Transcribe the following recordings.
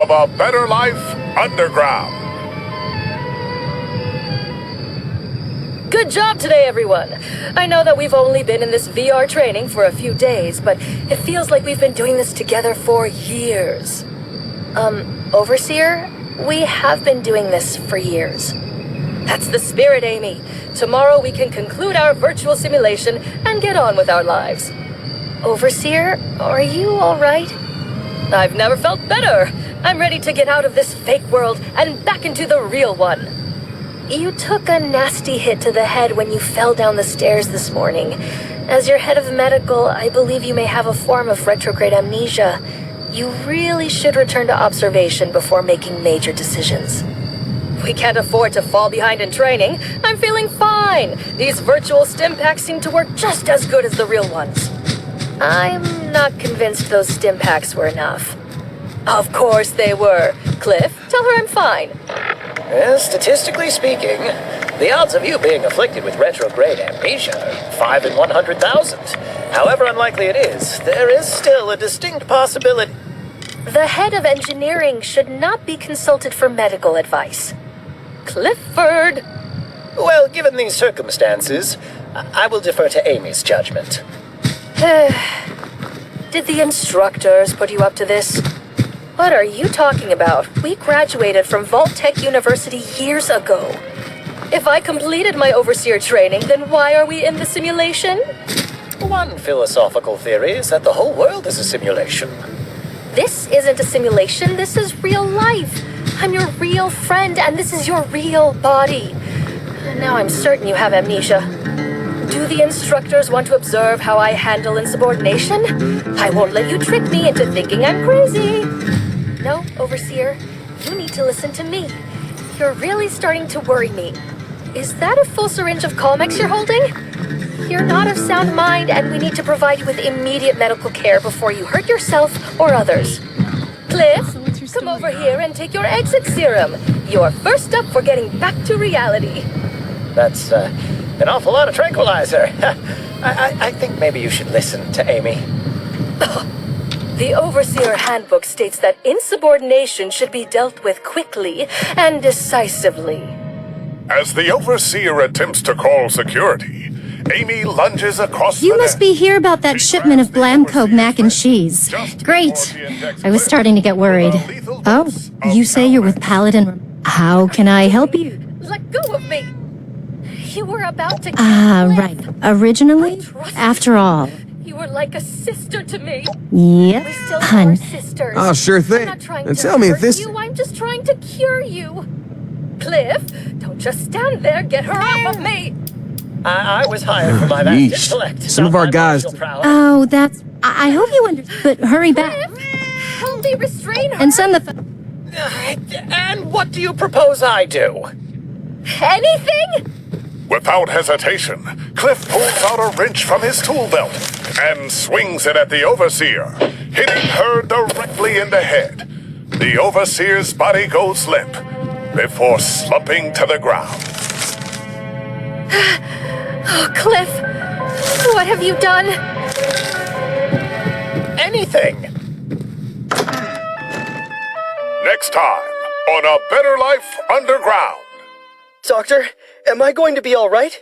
of a better life underground. Good job today, everyone. I know that we've only been in this VR training for a few days, but it feels like we've been doing this together for years. Overseer, we have been doing this for years. That's the spirit, Amy. Tomorrow we can conclude our virtual simulation and get on with our lives. Overseer, are you all right? I've never felt better. I'm ready to get out of this fake world and back into the real one. You took a nasty hit to the head when you fell down the stairs this morning. As your head of medical, I believe you may have a form of retrograde amnesia. You really should return to observation before making major decisions. We can't afford to fall behind in training. I'm feeling fine. These virtual stim packs seem to work just as good as the real ones. I'm not convinced those stim packs were enough. Of course they were. Cliff, tell her I'm fine. Statistically speaking, the odds of you being afflicted with retrograde amnesia are 5 in 100,000. However unlikely it is, there is still a distinct possibility. The head of engineering should not be consulted for medical advice. Clifford! Well, given these circumstances, I will defer to Amy's judgment. Did the instructors put you up to this? What are you talking about? We graduated from Vault Tech University years ago. If I completed my overseer training, then why are we in the simulation? One philosophical theory is that the whole world is a simulation. This isn't a simulation, this is real life. I'm your real friend, and this is your real body. Now I'm certain you have amnesia. Do the instructors want to observe how I handle insubordination? I won't let you trick me into thinking I'm crazy. No, Overseer, you need to listen to me. You're really starting to worry me. Is that a full syringe of Calmex you're holding? You're not of sound mind, and we need to provide you with immediate medical care before you hurt yourself or others. Cliff, come over here and take your exit serum. You're first up for getting back to reality. That's an awful lot of tranquilizer. I think maybe you should listen to Amy. The Overseer Handbook states that insubordination should be dealt with quickly and decisively. As the Overseer attempts to call security, Amy lunges across the You must be here about that shipment of Blamco mac and cheese. Great. I was starting to get worried. Oh, you say you're with Paladin. How can I help you? Let go of me! You were about to Right. Originally, after all. You were like a sister to me. Yep, We still hun. are sisters. Oh, sure thing. I'm not trying And to tell me if hurt this... you. I'm just trying to cure you. Cliff, don't just stand there. Get her off of me. I was hired for my vast Yeesh. intellect. Some not of our my guys- martial prowess. Oh, that's... I hope you understand. But hurry back. Cliff, help me restrain her. And send the... And what do you propose I do? Anything? Without hesitation, Cliff pulls out a wrench from his tool belt and swings it at the Overseer, hitting her directly in the head. The Overseer's body goes limp before slumping to the ground. Oh, Cliff, what have you done? Anything. Next time on A Better Life Underground. Doctor, am I going to be all right?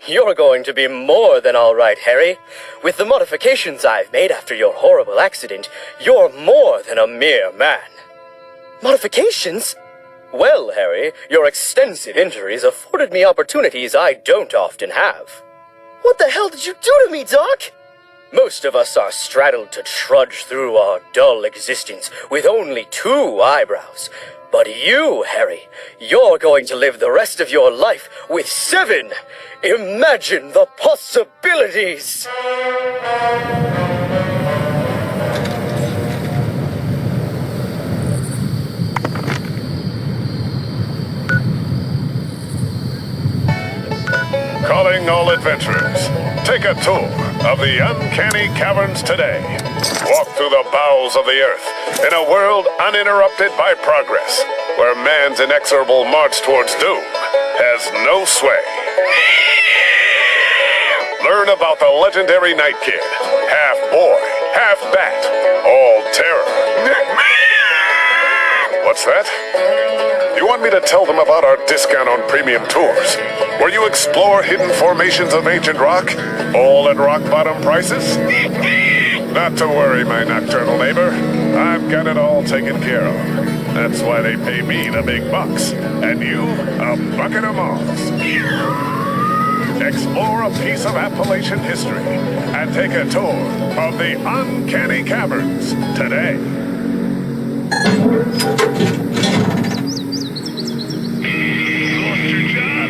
You're going to be more than all right, Harry. With the modifications I've made after your horrible accident, you're more than a mere man. Modifications? Well, Harry, your extensive injuries afforded me opportunities I don't often have. What the hell did you do to me, Doc? Most of us are straddled to trudge through our dull existence with only 2 eyebrows. But you, Harry, you're going to live the rest of your life with 7! Imagine the possibilities! Calling all adventurers. Take a tour of the uncanny caverns today. Walk through the bowels of the earth in a world uninterrupted by progress, where man's inexorable march towards doom has no sway. Learn about the legendary Night Kid, half boy, half bat, all terror. What's that? You want me to tell them about our discount on premium tours, where you explore hidden formations of ancient rock, all at rock-bottom prices? Not to worry, my nocturnal neighbor. I've got it all taken care of. That's why they pay me the big bucks, and you a bucket of moths. Explore a piece of Appalachian history and take a tour of the Uncanny Caverns today. Lost your job?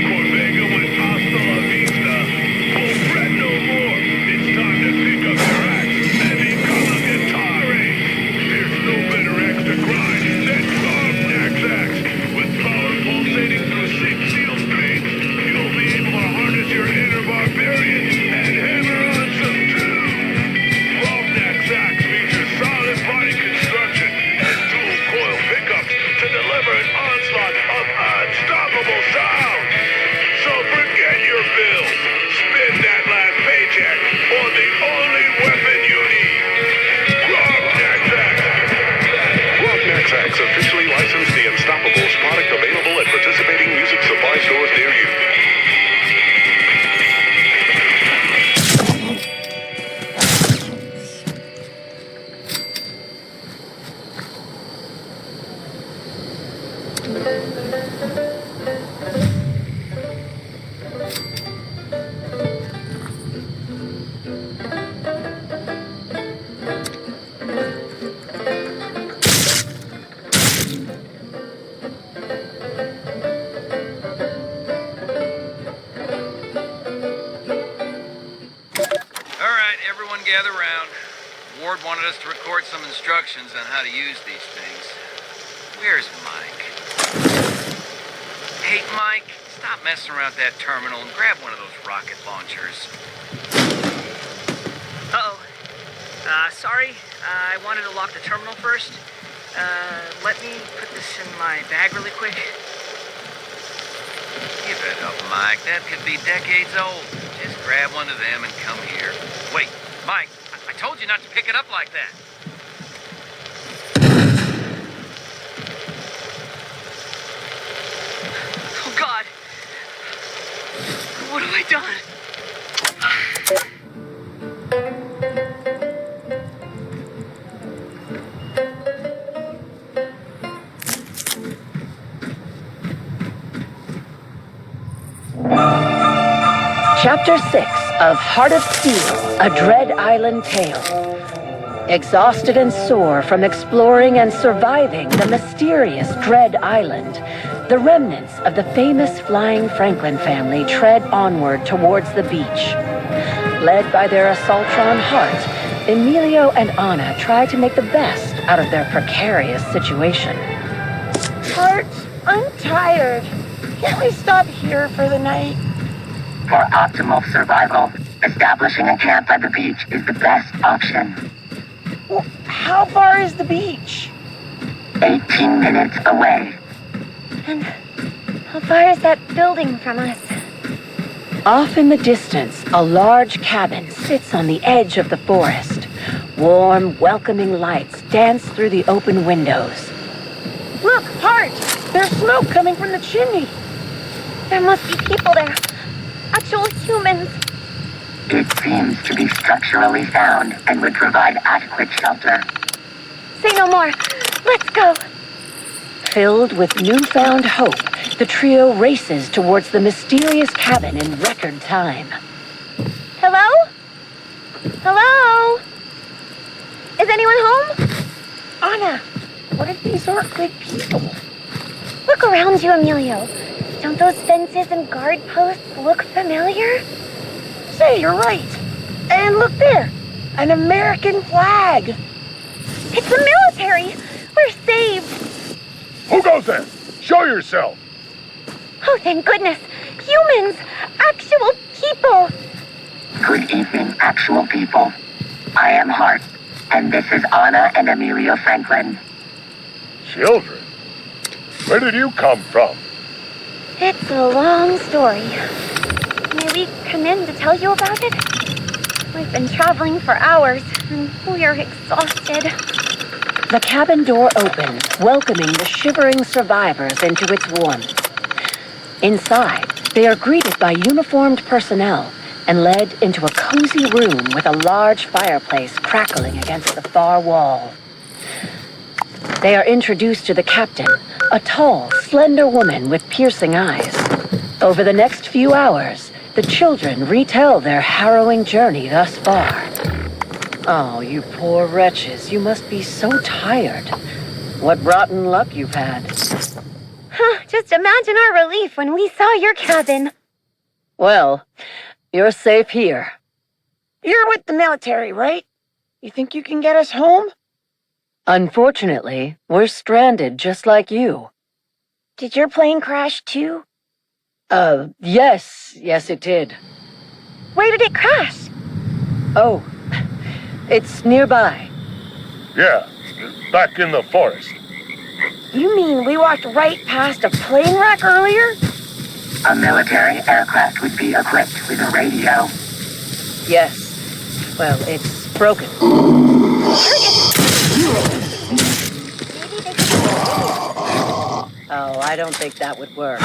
Corvega went hasta la vista. Full fret no more. It's time to pick up your axe and become a guitar-ace. There's no better axe to grind than Grognack's axe. With power pulsating through 6 steel strings, you'll be able to harness your inner barbarian and hammer on some tunes. Grognack's axe features solid body construction and dual coil pickups to deliver an onslaught of unstoppable sound. So forget your bills, spend that last paycheck on the only weapon you need. Grognack's axe. Grognack's axe, officially licensed the Unstoppables product, available at participating music supply stores near you. Alright, everyone gather round. Ward wanted us to record some instructions on how to use these things. Where's Mike? Hey, Mike, stop messing around that terminal and grab one of those rocket launchers. Uh-oh. Sorry. I wanted to lock the terminal first. Let me put this in my bag really quick. Give it up, Mike. That could be decades old. Just grab one of them and come here. Wait, Mike, I told you not to pick it up like that. Oh, God. What have I done? Chapter 6 of Heart of Steel, A Dread Island Tale. Exhausted and sore from exploring and surviving the mysterious Dread Island, the remnants of the famous Flying Franklin family tread onward towards the beach. Led by their assaultron Hart, Emilio and Anna try to make the best out of their precarious situation. Hart, I'm tired. Can't we stop here for the night? For optimal survival, establishing a camp by the beach is the best option. Well, how far is the beach? 18 minutes away. And how far is that building from us? Off in the distance, a large cabin sits on the edge of the forest. Warm, welcoming lights dance through the open windows. Look, Hart! There's smoke coming from the chimney. There must be people there. Actual humans. It seems to be structurally sound and would provide adequate shelter. Say no more. Let's go. Filled with newfound hope, the trio races towards the mysterious cabin in record time. Hello? Hello? Is anyone home? Anna, what if these aren't good people? Look around you, Emilio. Don't those fences and guard posts look familiar? Say, you're right. And look there, an American flag. It's the military. We're saved. Who goes there? Show yourself! Oh, thank goodness. Humans. Actual people. Good evening, actual people. I am Hart, and this is Anna and Emilio Franklin. Children? Where did you come from? It's a long story. May we come in to tell you about it? We've been traveling for hours, and we're exhausted. The cabin door opens, welcoming the shivering survivors into its warmth. Inside, they are greeted by uniformed personnel and led into a cozy room with a large fireplace crackling against the far wall. They are introduced to the captain, a tall, slender woman with piercing eyes. Over the next few hours, the children retell their harrowing journey thus far. Oh, you poor wretches, you must be so tired. What rotten luck you've had. Just imagine our relief when we saw your cabin. Well, you're safe here. You're with the military, right? You think you can get us home? Unfortunately, we're stranded just like you. Did your plane crash too? Yes it did. Where did it crash? Oh, it's nearby. Yeah, back in the forest. You mean we walked right past a plane wreck earlier? A military aircraft would be equipped with a radio. Yes. Well, it's broken. Oh, I don't think that would work.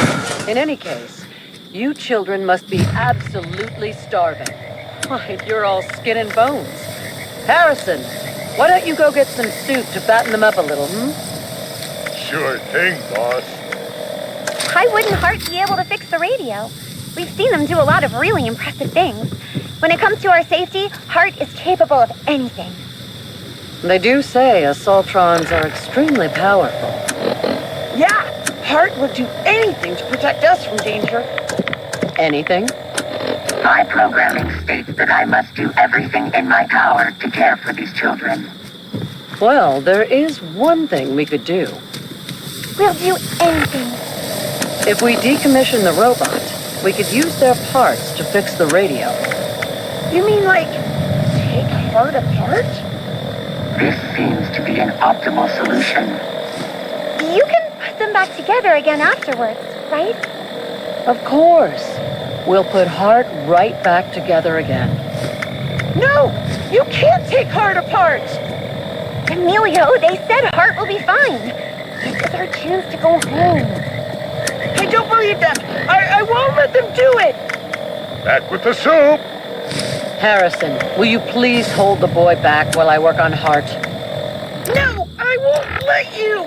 In any case, you children must be absolutely starving. Why, you're all skin and bones. Harrison, why don't you go get some soup to fatten them up a little, Sure thing, boss. Why wouldn't Hart be able to fix the radio? We've seen him do a lot of really impressive things. When it comes to our safety, Hart is capable of anything. They do say assaultrons are extremely powerful. Yeah, Hart would do anything to protect us from danger. Anything? My programming states that I must do everything in my power to care for these children. Well, there is one thing we could do. We'll do anything. If we decommission the robot, we could use their parts to fix the radio. You mean like take Hart apart? This seems to be an optimal solution. You can put them back together again afterwards, right? Of course. We'll put Hart right back together again. No! You can't take Hart apart! Emilio, they said Hart will be fine. This is our chance to go home. I don't believe them! I won't let them do it! Back with the soup! Harrison, will you please hold the boy back while I work on Hart? No! I won't let you!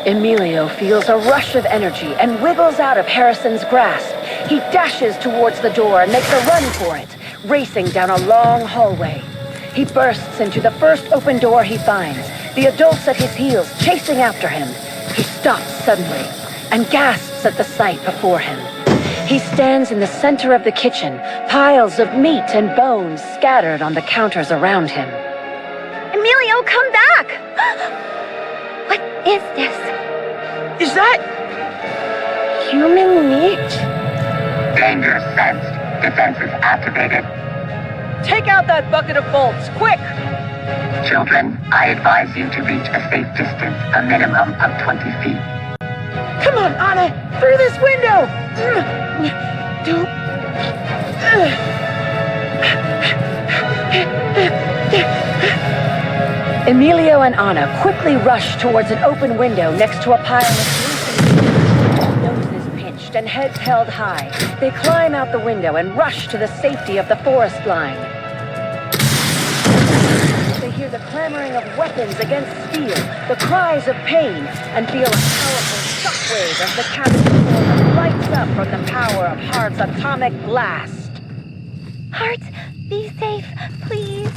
Emilio feels a rush of energy and wiggles out of Harrison's grasp. He dashes towards the door and makes a run for it, racing down a long hallway. He bursts into the first open door he finds, the adults at his heels chasing after him. He stops suddenly and gasps at the sight before him. He stands in the center of the kitchen, piles of meat and bones scattered on the counters around him. Emilio, come back! What is this? Is that human meat? Danger sensed. Defenses activated. Take out that bucket of bolts, quick! Children, I advise you to reach a safe distance, a minimum of 20 feet. Come on, Anna! Through this window! Don't... Emilio and Anna quickly rush towards an open window next to a pile of noses pinched and heads held high. They climb out the window and rush to the safety of the forest line. They hear the clamoring of weapons against steel, the cries of pain, and feel a powerful shockwave as the cabin floor lights up from the power of Hart's atomic blast. Hart, be safe, please.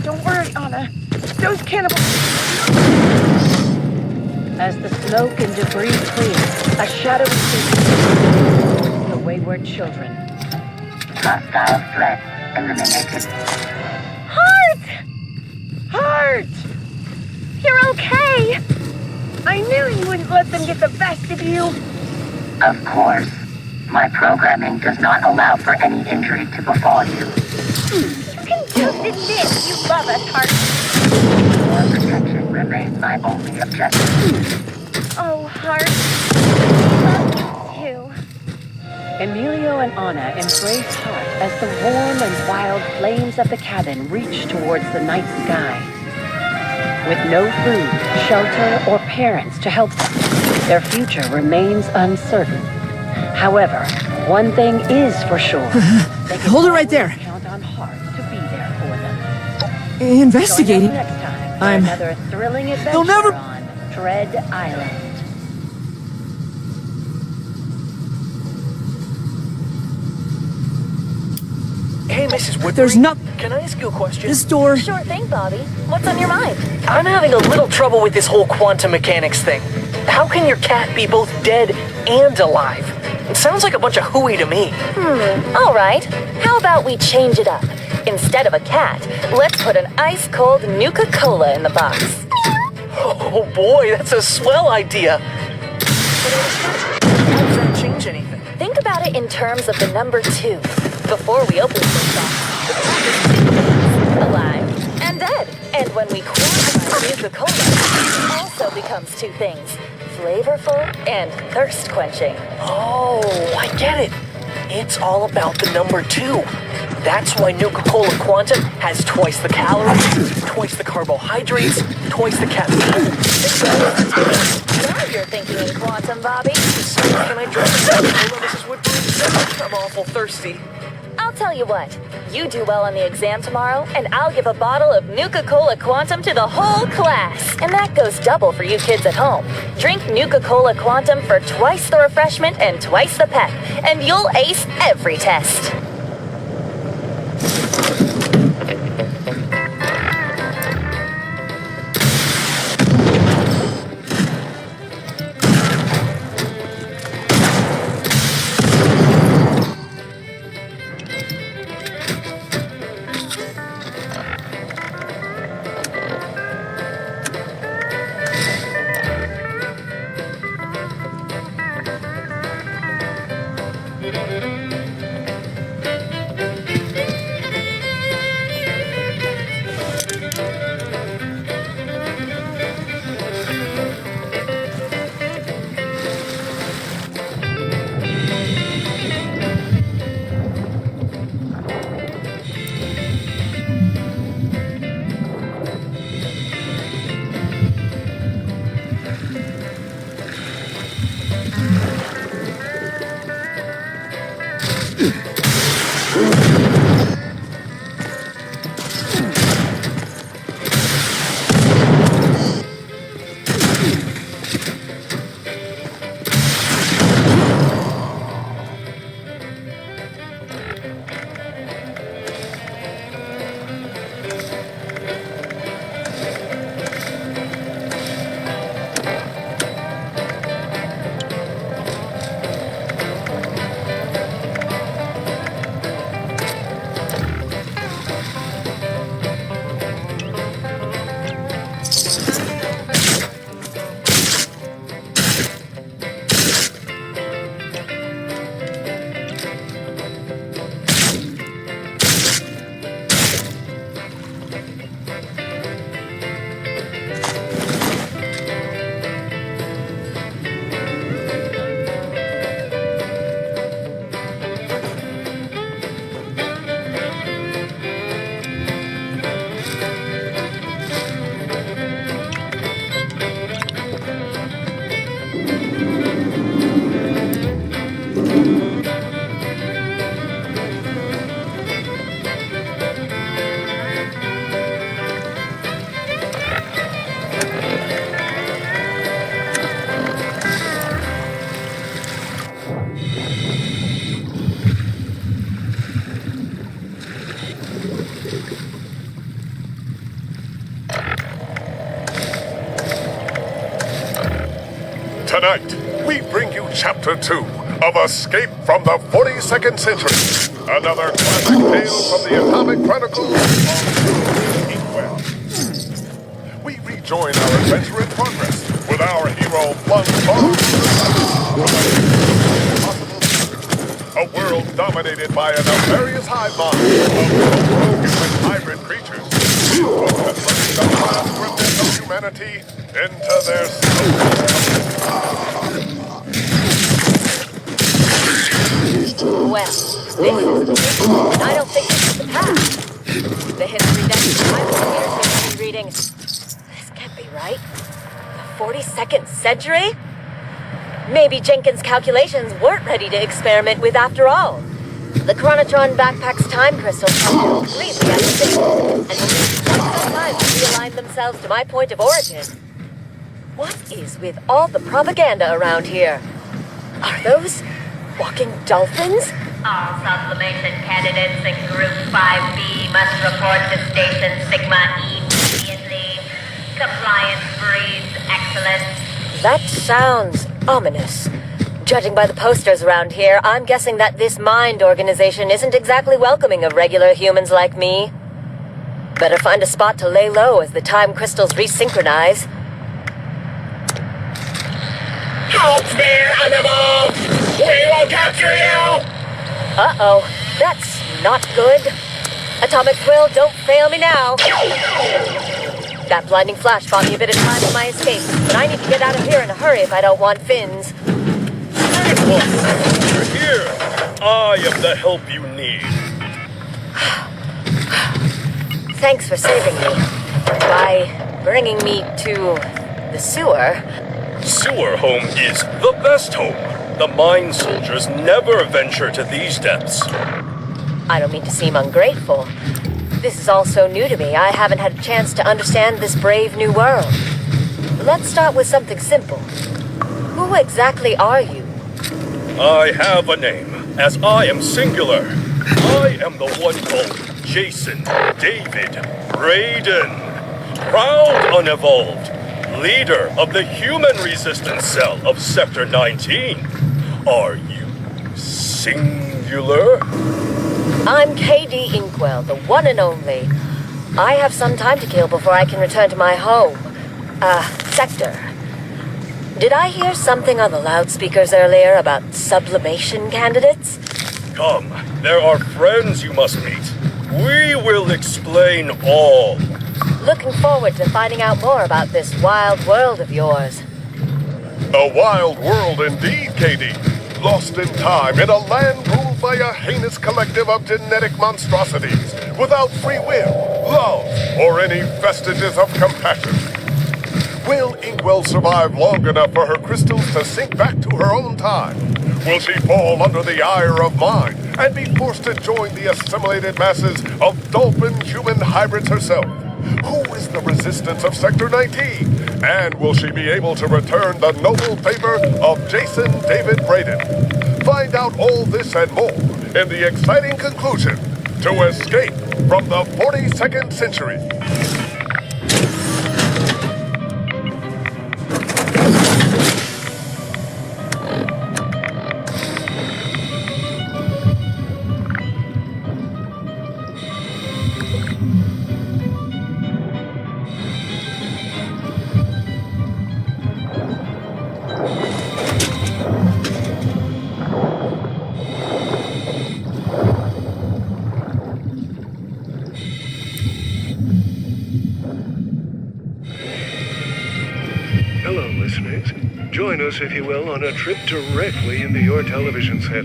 Don't worry, Anna. Those cannibals... As the smoke and debris clear, a shadowy figure the wayward children. Hostile threat eliminated. Hart! Hart! You're okay! I knew you wouldn't let them get the best of you. Of course. My programming does not allow for any injury to befall you. You can just admit you love us, Hart. Your protection remains my only objective. Oh, Hart. I love you too. Emilio and Anna embrace Hart as the warm and wild flames of the cabin reach towards the night sky. With no food, shelter, or parents to help them, their future remains uncertain. However, one thing is for sure. Hold it right there. Count on Hart to be there for them. Investigating. Join us next time for I'm... another thrilling adventure They'll never... on Dread Island. Hey, Mrs. Woodbury. There's not... Can I ask you a question? This door... Sure thing, Bobby. What's on your mind? I'm having a little trouble with this whole quantum mechanics thing. How can your cat be both dead and alive? It sounds like a bunch of hooey to me. All right. How about we change it up? Instead of a cat, let's put an ice-cold Nuka-Cola in the box. Oh boy, that's a swell idea. How does that change anything? Think about it in terms of the number 2. Before we open this box, the cat is 2 things, alive and dead. And when we quantize Nuka-Cola, it also becomes 2 things, flavorful and thirst-quenching. Oh, I get it. It's all about the number 2. That's why Nuka-Cola Quantum has twice the calories, twice the carbohydrates, twice the caffeine. Now you're thinking in quantum, Bobby. So can I drink Nuka-Cola, Mrs. Woodbury? I'm awful thirsty. I'll tell you what. You do well on the exam tomorrow, and I'll give a bottle of Nuka-Cola Quantum to the whole class. And that goes double for you kids at home. Drink Nuka-Cola Quantum for twice the refreshment and twice the pep, and you'll ace every test. Tonight, we bring you Chapter 2 of Escape from the 42nd Century. Another classic tale from the Atomic Chronicles of Heatwell. We rejoin our adventure in progress with our hero Unsraw. A world dominated by a nefarious hive mind of rogue and hybrid creatures who will confront the last remnant of humanity into their soul. Well, I don't think this is the past. The history that I was here reading. This right? The 42nd century? Maybe Jenkins' calculations weren't ready to experiment with after all. The Chronotron backpack's time crystals are completely out of sync, and will need some time to realign themselves to my point of origin. What is with all the propaganda around here? Are those walking dolphins? All sublimation candidates in Group 5B must report to Station Sigma immediately. Compliance breeds excellence. That sounds ominous. Judging by the posters around here, I'm guessing that this mind organization isn't exactly welcoming of regular humans like me. Better find a spot to lay low as the time crystals resynchronize. Help me, animal! We will capture you! Uh-oh, that's not good. Atomic Thrill, don't fail me now. That blinding flash bought me a bit of time for my escape, but I need to get out of here in a hurry if I don't want fins. You're here. I am the help you need. Thanks for saving me. By bringing me to the sewer. Sewer home is the best home. The mine soldiers never venture to these depths. I don't mean to seem ungrateful. This is all so new to me, I haven't had a chance to understand this brave new world. Let's start with something simple. Who exactly are you? I have a name, as I am singular. I am the one called Jason David Braden. Proud unevolved. Leader of the human resistance cell of Sector 19. Are you singular? I'm KD Inkwell, the one and only. I have some time to kill before I can return to my home. Sector. Did I hear something on the loudspeakers earlier about sublimation candidates? Come, there are friends you must meet. We will explain all. Looking forward to finding out more about this wild world of yours. A wild world indeed, KD. Lost in time in a land ruled by a heinous collective of genetic monstrosities, without free will, love, or any vestiges of compassion. Will Inkwell survive long enough for her crystals to sink back to her own time? Will she fall under the ire of mine and be forced to join the assimilated masses of dolphin human hybrids herself? Who is the resistance of Sector 19? And will she be able to return the noble favor of Jason David Braden? Find out all this and more in the exciting conclusion to Escape from the 42nd Century. Join us, if you will, on a trip directly into your television set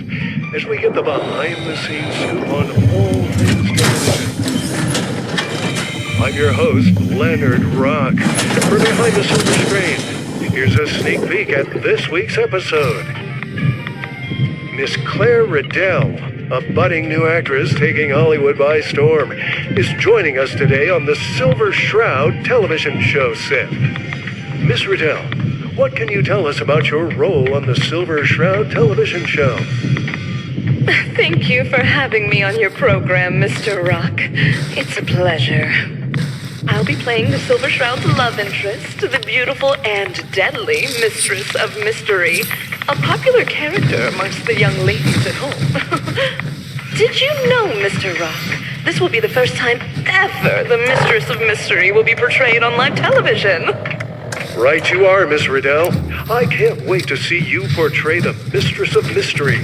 as we get the behind-the-scenes scoop on all things television. I'm your host, Leonard Rock. From behind the silver screen, here's a sneak peek at this week's episode. Miss Claire Riddell, a budding new actress taking Hollywood by storm, is joining us today on the Silver Shroud television show set. Miss Riddell, what can you tell us about your role on the Silver Shroud television show? Thank you for having me on your program, Mr. Rock. It's a pleasure. I'll be playing the Silver Shroud's love interest, the beautiful and deadly Mistress of Mystery, a popular character amongst the young ladies at home. Did you know, Mr. Rock, this will be the first time ever the Mistress of Mystery will be portrayed on live television? Right you are, Miss Riddell. I can't wait to see you portray the Mistress of Mystery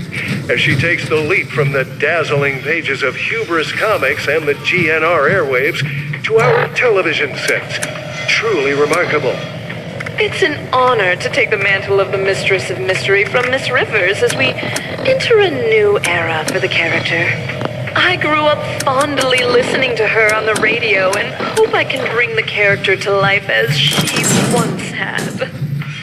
as she takes the leap from the dazzling pages of Hubris Comics and the GNR airwaves to our television sets. Truly remarkable. It's an honor to take the mantle of the Mistress of Mystery from Miss Rivers as we enter a new era for the character. I grew up fondly listening to her on the radio and hope I can bring the character to life as she once had.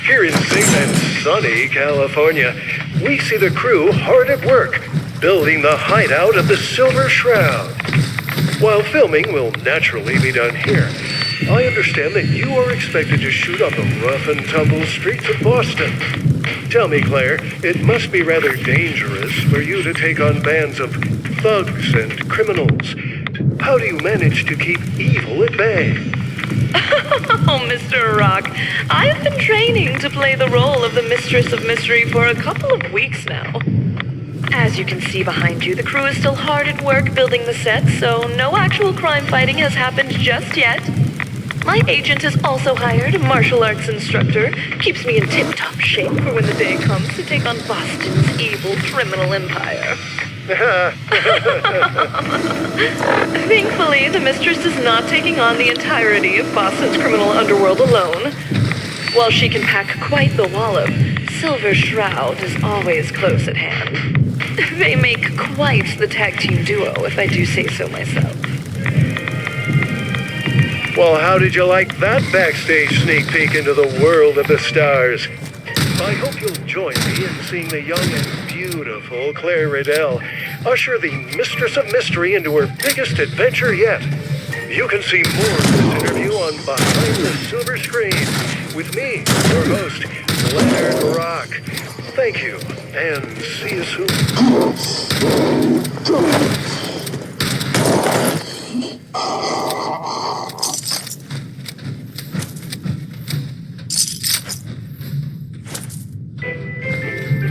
Here in safe and sunny California, we see the crew hard at work, building the hideout of the Silver Shroud. While filming will naturally be done here, I understand that you are expected to shoot on the rough and tumble streets of Boston. Tell me, Claire, it must be rather dangerous for you to take on bands of thugs and criminals. How do you manage to keep evil at bay? Oh, Mr. Rock, I've been training to play the role of the Mistress of Mystery for a couple of weeks now. As you can see behind you, the crew is still hard at work building the set, so no actual crime fighting has happened just yet. My agent has also hired a martial arts instructor, keeps me in tip-top shape for when the day comes to take on Boston's evil criminal empire. Thankfully, the Mistress is not taking on the entirety of Boston's criminal underworld alone. While she can pack quite the wallop, Silver Shroud is always close at hand. They make quite the tag team duo, if I do say so myself. Well, how did you like that backstage sneak peek into the world of the stars? I hope you'll join me in seeing the young and beautiful Claire Riddell usher the Mistress of Mystery into her biggest adventure yet. You can see more of this interview on Behind the Silver Screen with me, your host, Leonard Rock. Thank you, and see you soon.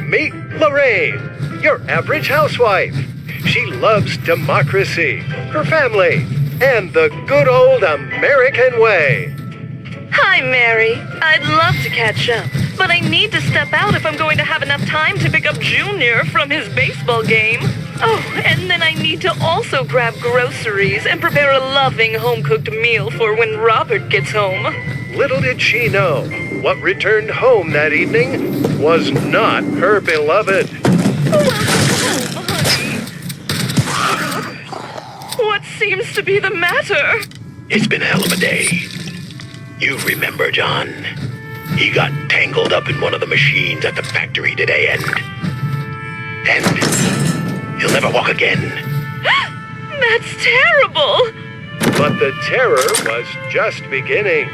Meet Lorraine, your average housewife. She loves democracy, her family, and the good old American way. Hi, Mary. I'd love to catch up, but I need to step out if I'm going to have enough time to pick up Junior from his baseball game. Oh, and then I need to also grab groceries and prepare a loving home-cooked meal for when Robert gets home. Little did she know, what returned home that evening was not her beloved. Welcome home, honey. What seems to be the matter? It's been a hell of a day. You remember, John. He got tangled up in one of the machines at the factory today, and he'll never walk again. That's terrible! But the terror was just beginning.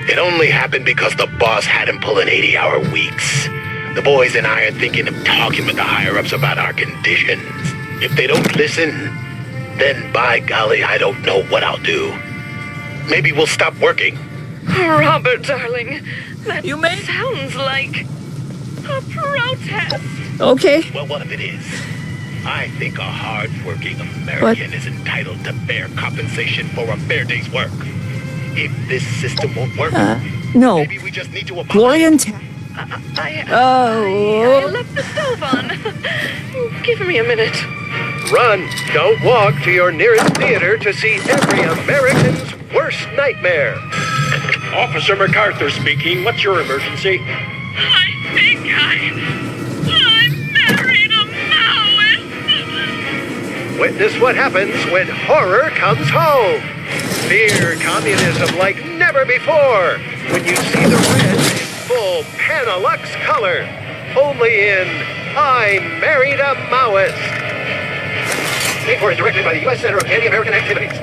It only happened because the boss had him pulling 80-hour weeks. The boys and I are thinking of talking with the higher-ups about our conditions. If they don't listen, then by golly, I don't know what I'll do. Maybe we'll stop working. Robert, darling, that sounds like a protest. Okay. Well, what if it is? I think a hard-working American is entitled to fair compensation for a fair day's work. If this system won't work, no. maybe we just need to abolish Gloria and I Oh. left the stove on. Give me a minute. Run, don't walk to your nearest theater to see every American's worst nightmare. Officer MacArthur speaking. What's your emergency? I think I married a Maoist. Witness what happens when horror comes home. Fear communism like never before when you see the red in full Panalux color. Only in I Married a Maoist. Paid for and directed by the U.S. Center of Anti-American Activities.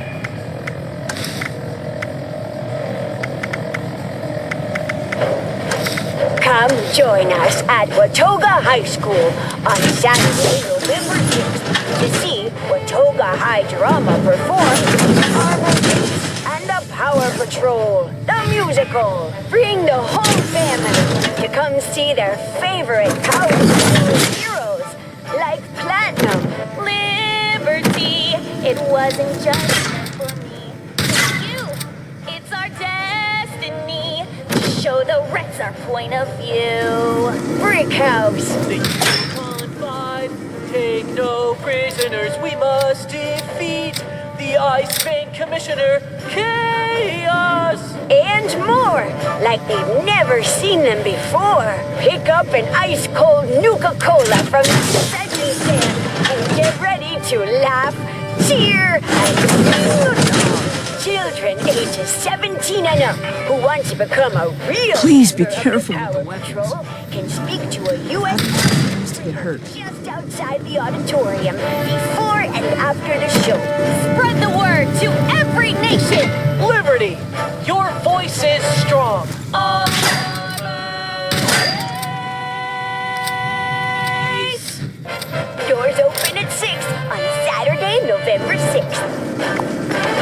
Come join us at Watauga High School on Saturday, November 6th to see Watauga High Drama perform Armor Beats and the Power Patrol, the musical. Bring the whole family to come see their favorite Power Patrol heroes like Platinum, Liberty. It wasn't just for me, it's you. It's our destiny. Show the Reds our point of view. Brick House. Take no prisoners, we must defeat the Ice Bank Commissioner, Chaos! And more, like they've never seen them before. Pick up an ice-cold Nuka-Cola from the concession stand and get ready to laugh, cheer, and children ages 17 and up who want to become a real Please be member of the careful Power with the weapons. Patrol can speak to a U.S. to get hurt. just outside the auditorium before and after the show. Spread the word to every nation. Liberty, your voice is strong. Doors open at 6 on Saturday, November 6th.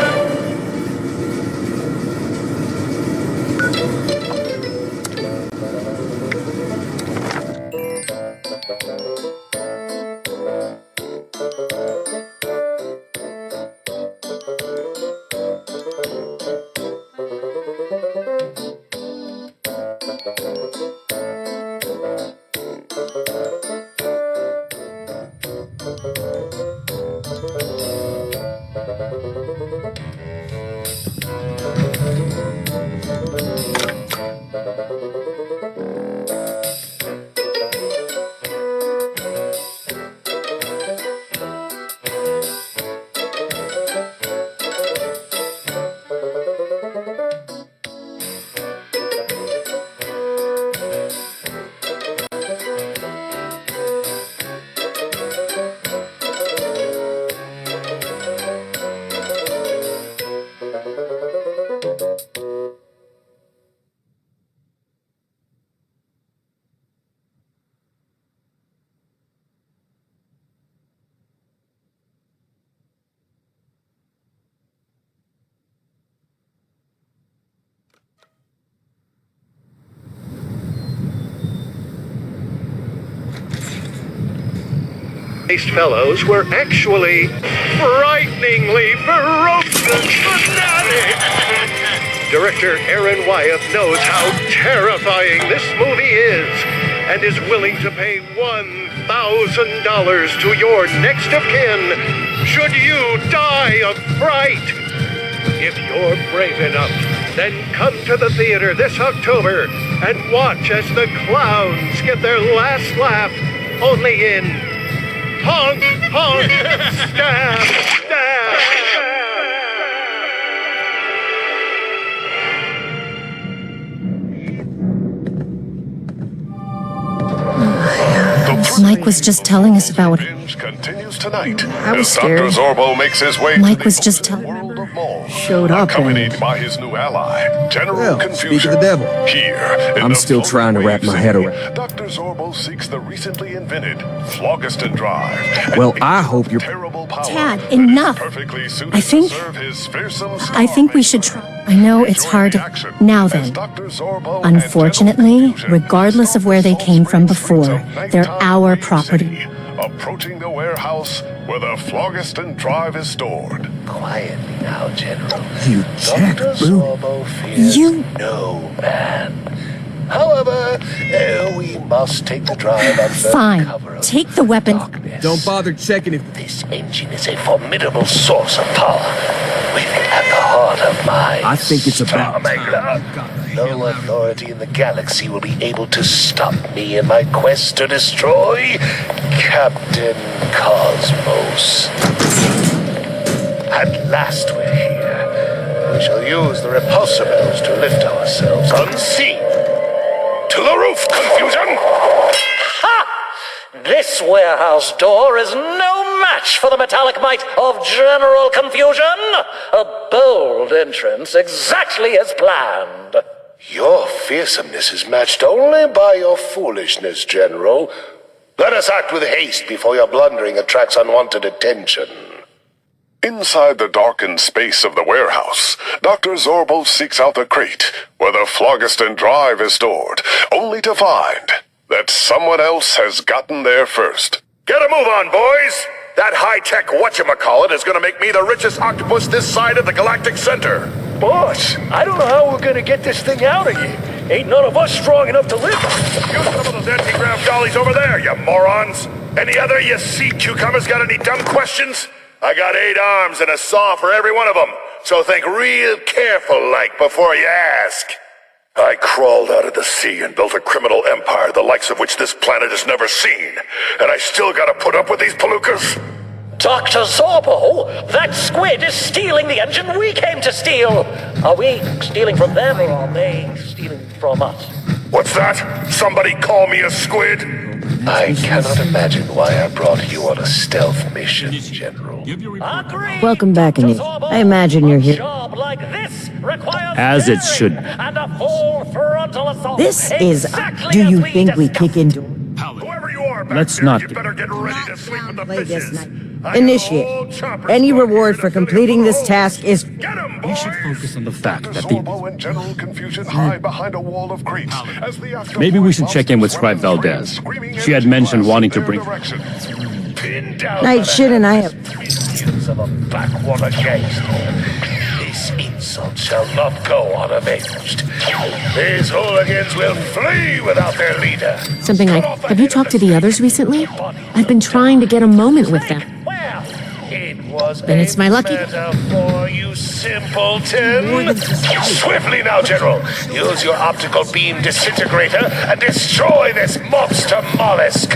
Fellows were actually frighteningly ferocious fanatics. Director Aaron Wyeth knows how terrifying this movie is and is willing to pay $1,000 to your next of kin should you die of fright. If you're brave enough, then come to the theater this October and watch as the clowns get their last laugh only in honk, honk, stab, stab. Mike was just telling us about what Continues tonight. I was as Dr. scared. Zorbo makes his way Mike to was the just telling world of Maul, Showed up accompanied and by his new ally, General Well, Confusion. speak of the devil. Here, in I'm the still floating trying to wrap wave my head city, around. Dr. Zorbo seeks the recently invented Phlogiston Drive. Well, I hope you're... Terrible power Tad, that is enough. perfectly suited I think- to serve his fearsome I think we should try. I know it's hard. Now then, unfortunately, regardless of where they came from before, they're our property. approaching the warehouse where the Phlogiston Drive is stored. Quietly now, General. You jack Dr. boot. Zorbo fears You- no man. However, we must take the drive under Fine. cover of Take the weapon. darkness. Don't bother checking if... This engine is a formidable source of power, waiting at the heart of my I think it's about star time. maker. No authority in the galaxy will be able to stop me in my quest to destroy Captain Cosmos. At last we're here. We shall use the repulsor bells to lift ourselves unseen. To the roof, Confusion! Ha! This warehouse door is no match for the metallic might of General Confusion. A bold entrance, exactly as planned. Your fearsomeness is matched only by your foolishness, General. Let us act with haste before your blundering attracts unwanted attention. Inside the darkened space of the warehouse, Dr. Zorbo seeks out the crate where the Phlogiston Drive is stored, only to find that someone else has gotten there first. Get a move on, boys! That high-tech whatchamacallit is gonna make me the richest octopus this side of the galactic center. Boss, I don't know how we're gonna get this thing out of you. Ain't none of us strong enough to lift. Use some of those anti-grav dollies over there, you morons! Any other you sea cucumbers got any dumb questions? I got 8 arms and a saw for every one of them, so think real careful-like before you ask. I crawled out of the sea and built a criminal empire the likes of which this planet has never seen, and I still gotta put up with these palookas? Dr. Zorbo, that squid is stealing the engine we came to steal. Are we stealing from them, or are they stealing from us? What's that? Somebody call me a squid? I cannot imagine why I brought you on a stealth mission, General. Welcome back, Anit. I imagine you're here. As it should be. This is... Do you think we kick into... Let's not get... Play this night. Initiate. Any reward for completing this task is... We should focus on the fact that Zorbo and General Confusion hide behind a wall of crates as the aftermath Maybe we should check in with Scribe Valdez. She had mentioned wanting to bring... Night Shin and I have... Of a backwater gangster. This insult shall not go unavenged. These hooligans will flee without their leader. Something like, have you talked to the others recently? I've been trying to get a moment with them. Then it's my lucky. For you simpleton. Swiftly now, General. Use your optical beam disintegrator and destroy this monster mollusk.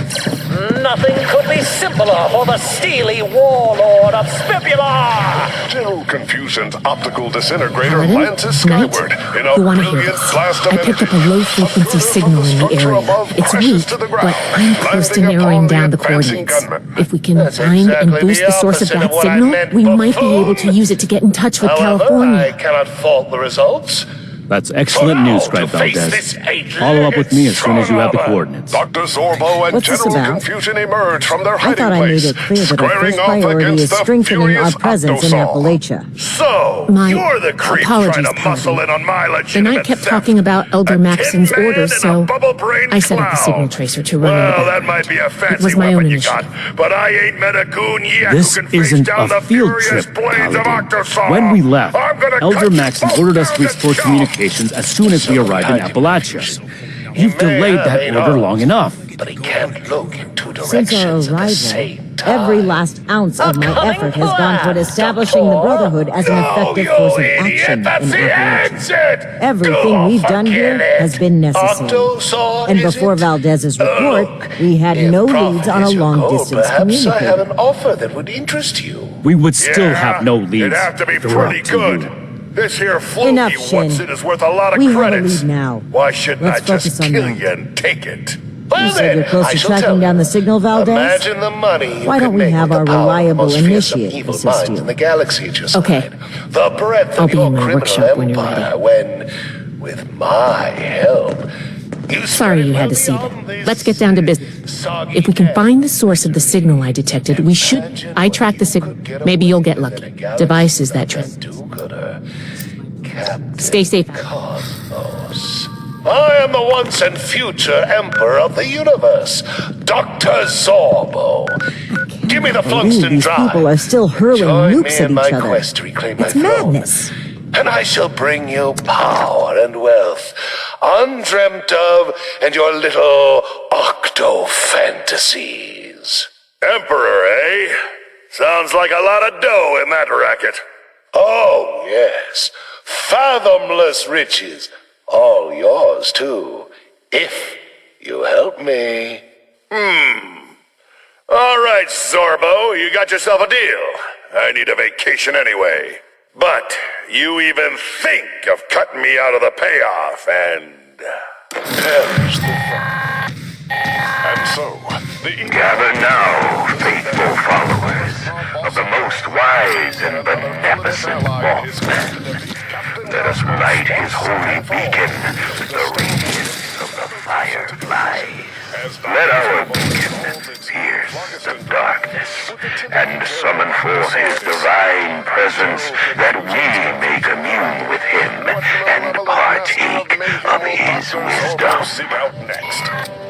Nothing could be simpler for the steely warlord of Spibula! General Confusion's optical disintegrator Paladin? lances skyward in a You want to hear brilliant this? blast of I picked up a energy. low-frequency signal in the area. It's weak, but I'm close to narrowing down the coordinates. If we can find and boost the source of that signal, we might be able to use it to get in touch with However, I California. cannot fault the results. That's excellent news, Scribe Valdez. Follow up with me as soon as you have the coordinates. Dr. Zorbo and What's this General about? Confusion emerge from their I hiding thought I made place, it clear that our squaring first off priority against is the strengthening our furious presence in Octosol. Appalachia. So, My you're the creep trying apologies, to muscle in on my The legitimate knight kept theft. talking about Elder Maxon's orders, so I set up a clown. signal tracer to run in the Well, back. that might be a fancy was my weapon own you initiative. got, but I ain't met a goon yet This who can face isn't down the a field furious trip, blades of Paladin. Octosol. When we left, I'm gonna Elder cut you Maxon both ordered us down to restore jaw. communications as soon as we arrived in Appalachia. You've delayed that order long enough. But he can't look in two Since our directions at the arrival, same time. every last ounce of my effort has gone toward establishing the Brotherhood as an effective force of action in Appalachia. Everything we've done here has been necessary. And before Valdez's report, we had no leads on a long-distance Perhaps I have communicator. an offer that would interest you. We would still have no leads. It'd have to be if it were pretty up to good. you. This here fluky Enough, what's Shin. it is worth a lot of We have a credits. lead now. Why shouldn't Let's I just focus on kill that. you and take it? You said you're close to tracking down the signal, Valdez? Imagine the money you Why could don't we make have with our the power of reliable most fearsome initiate evil assist minds you? in the galaxy at your Okay. side. The breadth I'll of be your in my criminal workshop when you're empire when, with my help, you Sorry you had to see that. Let's get down to business. If we can find the source of the signal I detected, we should... I track the signal. Maybe you'll get lucky. Devices that trend. Stay safe. Cosmos. I am the once and future Emperor of the Universe, Dr. Zorbo. Give me the Flunston These Drive. people are still hurling Join me nukes at in my each other. quest to reclaim It's my throne. madness. And I shall bring you power and wealth, undreamt of, and your little octo fantasies. Emperor, eh? Sounds like a lot of dough in that racket. Oh, yes. Fathomless riches. All yours, too. If you help me. All right, Zorbo, you got yourself a deal. I need a vacation anyway. But you even think of cutting me out of the payoff and... perish the And so, Gather now, faithful followers of the most wise and beneficent Mothman. Let us light his holy beacon with the radiance of the fireflies. Let our beacon pierce the darkness and summon forth his divine presence that we may commune with him and partake of his wisdom. out next.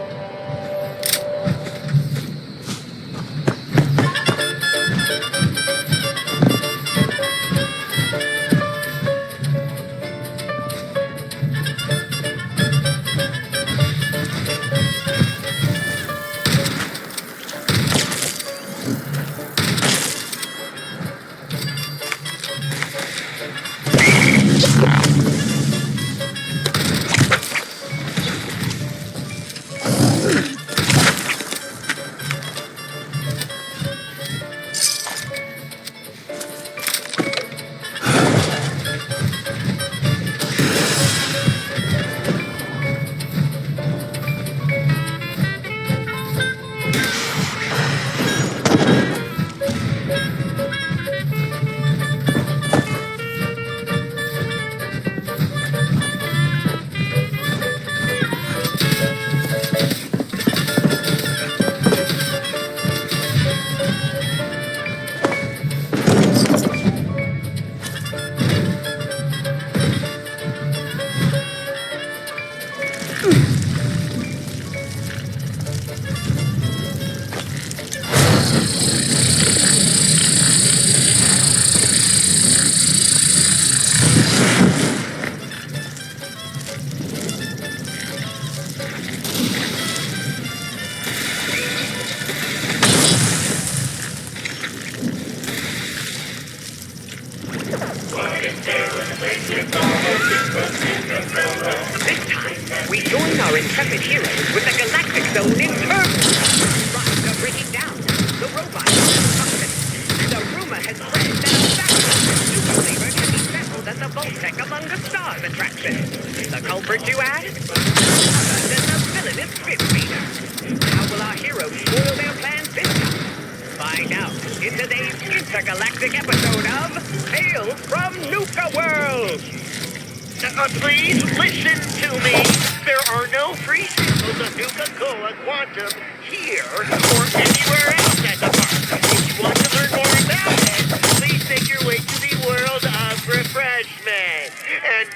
Please listen to me. There are no free samples of Nuka-Cola Quantum here or anywhere else at the park. If you want to learn more about it, please make your way to the world of refreshment. And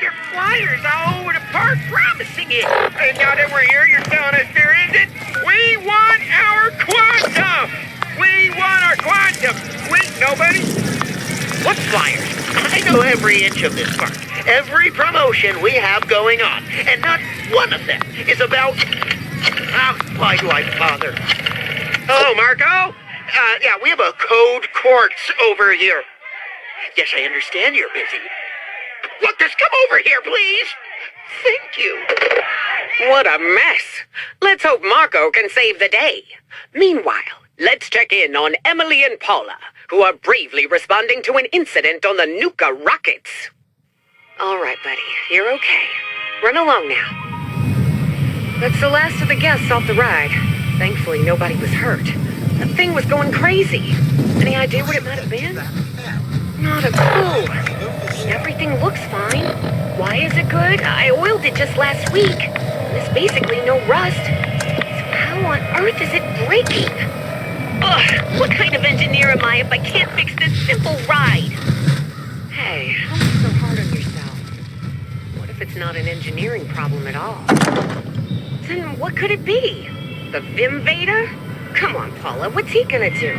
there are flyers all over the park promising it. And now that we're here, you're telling us there isn't? We want our Quantum! We want our Quantum! Wait, nobody? What flyers? I know every inch of this park. Every promotion we have going on. And not one of them is about... why do I bother? Hello, Marco? Yeah, we have a code quartz over here. Yes, I understand you're busy. Look, just come over here, please. Thank you. What a mess. Let's hope Marco can save the day. Meanwhile, let's check in on Emily and Paula, who are bravely responding to an incident on the Nuka rockets. All right, buddy, you're okay. Run along now. That's the last of the guests off the ride. Thankfully, nobody was hurt. The thing was going crazy. Any idea what it might have been? Not a clue. Everything looks fine. Why is it good? I oiled it just last week. There's basically no rust. So how on earth is it breaking? Ugh, what kind of engineer am I if I can't fix this simple ride? Hey, don't be so hard on yourself. What if it's not an engineering problem at all? Then what could it be? The Vim Vader? Come on, Paula, what's he gonna do?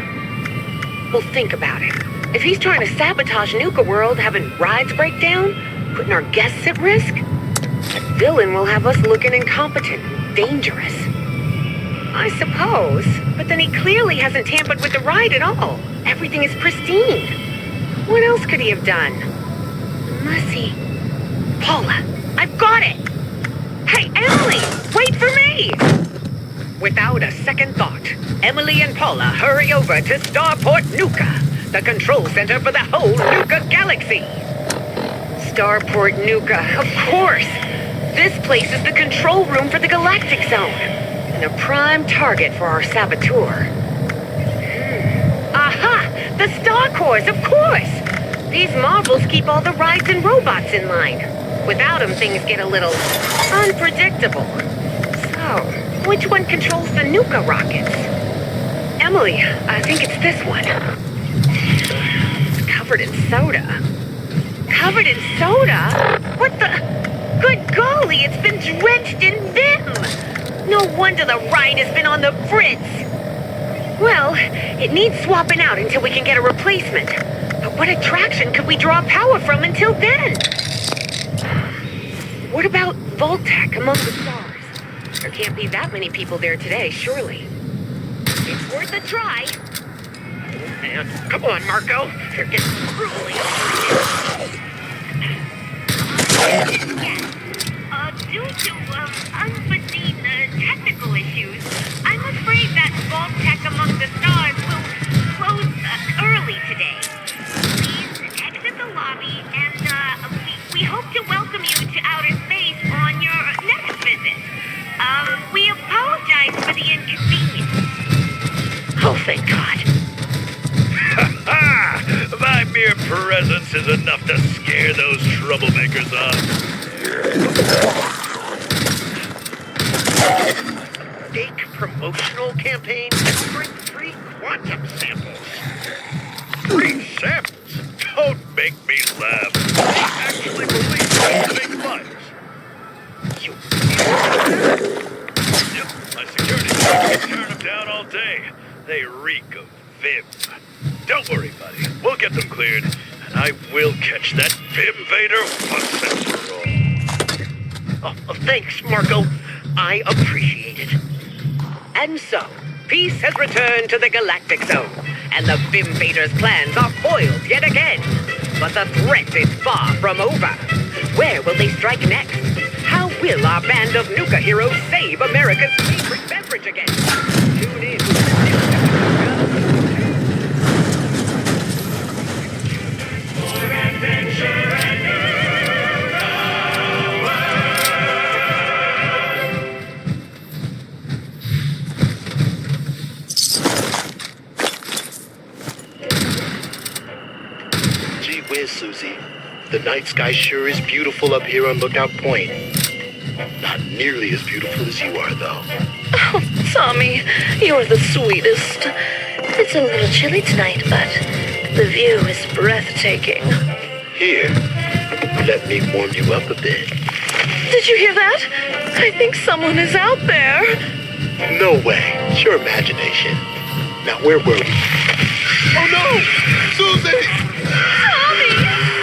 Well, think about it. If he's trying to sabotage Nuka World, having rides break down, putting our guests at risk, the villain will have us looking incompetent and dangerous. I suppose, but then he clearly hasn't tampered with the ride at all. Everything is pristine. What else could he have done? Unless he... Paula, I've got it! Hey, Emily, wait for me! Without a second thought, Emily and Paula hurry over to Starport Nuka, the control center for the whole Nuka galaxy. Starport Nuka, of course. This place is the control room for the Galactic Zone, and a prime target for our saboteur. Aha! The Star Cores, of course! These marvels keep all the rides and robots in line. Without them, things get a little unpredictable. So, which one controls the Nuka rockets? Emily, I think it's this one. It's covered in soda. Covered in soda? What the... Good golly, it's been drenched in Vim! No wonder the ride has been on the fritz! Well, it needs swapping out until we can get a replacement. But what attraction could we draw power from until then? What about Voltec among the stars? There can't be that many people there today, surely. It's worth a try. Man, come on, Marco. You're getting grueling over here. Due to unforeseen technical issues, I'm afraid that Voltec among the stars will close early today. Please exit the lobby, and we hope to welcome you to outer space on your next visit. We apologize for the inconvenience. Oh, thank God. Ha! My mere presence is enough to scare those troublemakers off. Fake promotional campaign and bring free quantum samples. Free samples? Don't make me laugh. They actually released fake flyers. Yep, my security guards turn them down all day. They reek of Vim. Don't worry, buddy. We'll get them cleared, and I will catch that Vim Vader once and for all. Oh, thanks, Marco. I appreciate it. And so, peace has returned to the Galactic Zone, and the Vim Vader's plans are foiled yet again. But the threat is far from over. Where will they strike next? How will our band of Nuka heroes save America's favorite beverage again? Tune in. For adventure and Gee whiz, Susie. The night sky sure is beautiful up here on Lookout Point. Not nearly as beautiful as you are, though. Oh, Tommy, you're the sweetest. It's a little chilly tonight, but the view is breathtaking. Here, let me warm you up a bit. Did you hear that? I think someone is out there. No way. It's your imagination. Now, where were we? Oh, no! Susie! Tommy,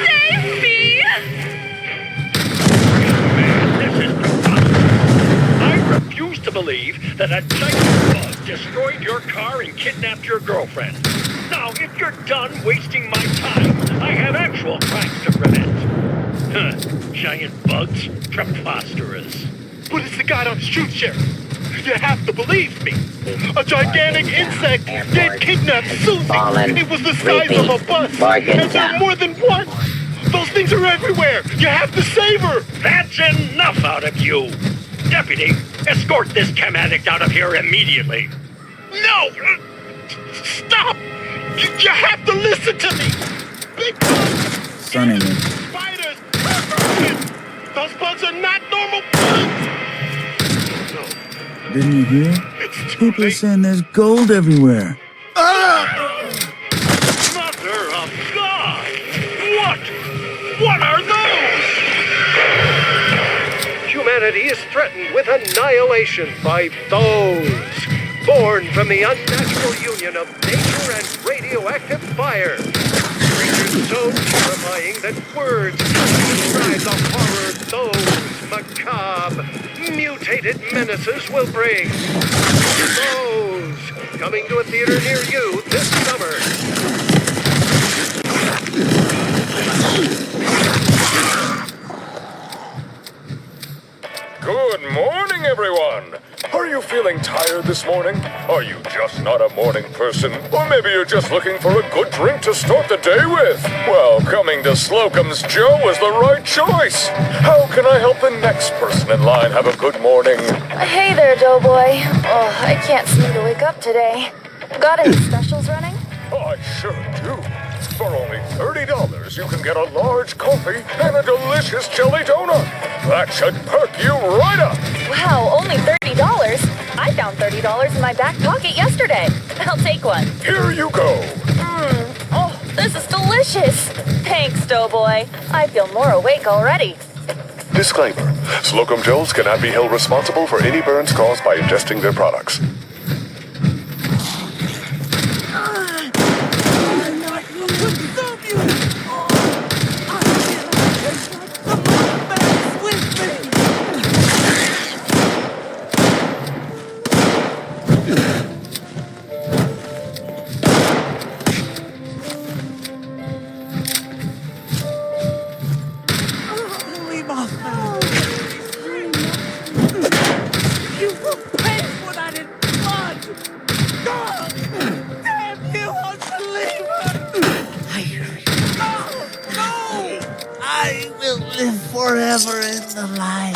save me! I refuse to believe that a giant bug destroyed your car and kidnapped your girlfriend. Now, if you're done wasting my time, I have actual crimes to prevent. Huh, giant bugs, preposterous. But it's the guy on the street, Sheriff. You have to believe me. A gigantic insect did kidnap Susie. It was the size of a bus. And there are more than one. Those things are everywhere. You have to save her. That's enough out of you. Deputy, escort this chem addict out of here immediately. No! Stop! You have to listen to me. Big bugs, Sonny, spiders, those bugs are not normal bugs. didn't you hear? People are saying there's gold everywhere. Mother of God! What are those? Humanity is threatened with annihilation by those born from the unnatural union of nature and radioactive fire. Creatures so terrifying that words cannot describe the horror those macabre, mutated menaces will bring. Those coming to a theater near you this summer. Good morning, everyone! Are you feeling tired this morning? Are you just not a morning person? Or maybe you're just looking for a good drink to start the day with? Well, coming to Slocum's Joe is the right choice! How can I help the next person in line have a good morning? Hey there, Doughboy. Oh, I can't seem to wake up today. Got any specials running? I sure do. For only $30, you can get a large coffee and a delicious jelly donut. That should perk you right up. Wow, only $30? I found $30 in my back pocket yesterday. I'll take one. Here you go. Oh, this is delicious. Thanks, Doughboy. I feel more awake already. Disclaimer. Slocum Joes cannot be held responsible for any burns caused by ingesting their products. Forever in the light.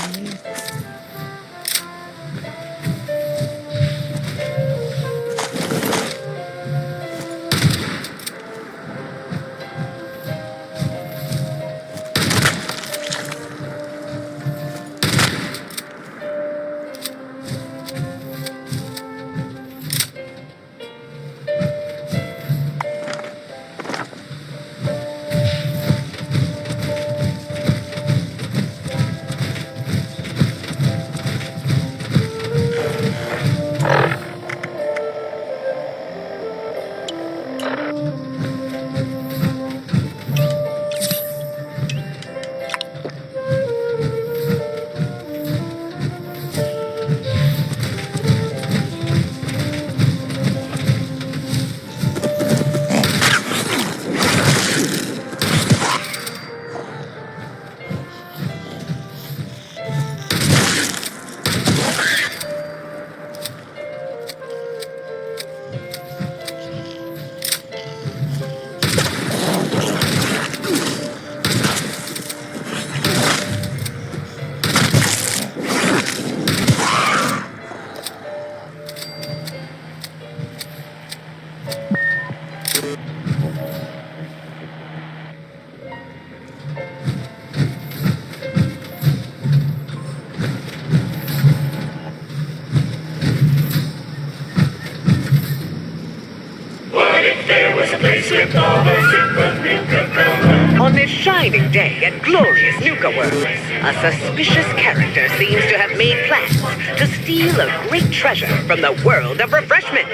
On this shining day at glorious Nuka World, a suspicious character seems to have made plans to steal a great treasure from the world of refreshment.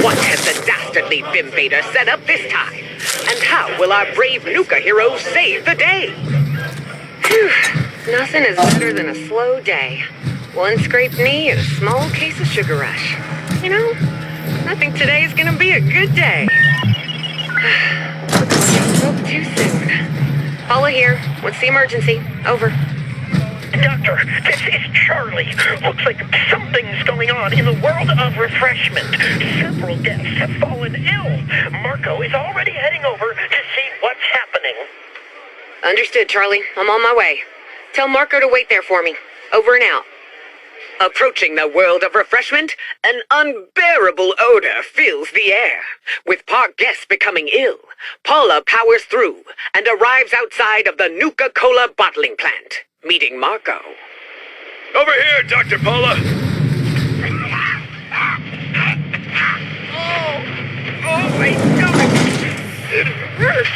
What has the dastardly Vimvader set up this time? And how will our brave Nuka heroes save the day? Phew, nothing is better than a slow day. One scraped knee and a small case of sugar rush. You know, I think today's gonna be a good day. Spoke too soon. Paula here. What's the emergency? Over. Doctor, this is Charlie. Looks like something's going on in the world of refreshment. Several guests have fallen ill. Marco is already heading over to see what's happening. Understood, Charlie. I'm on my way. Tell Marco to wait there for me. Over and out. Approaching the world of refreshment, an unbearable odor fills the air. With park guests becoming ill, Paula powers through and arrives outside of the Nuka-Cola bottling plant, meeting Marco. Over here, Dr. Paula. Oh my God! It hurts.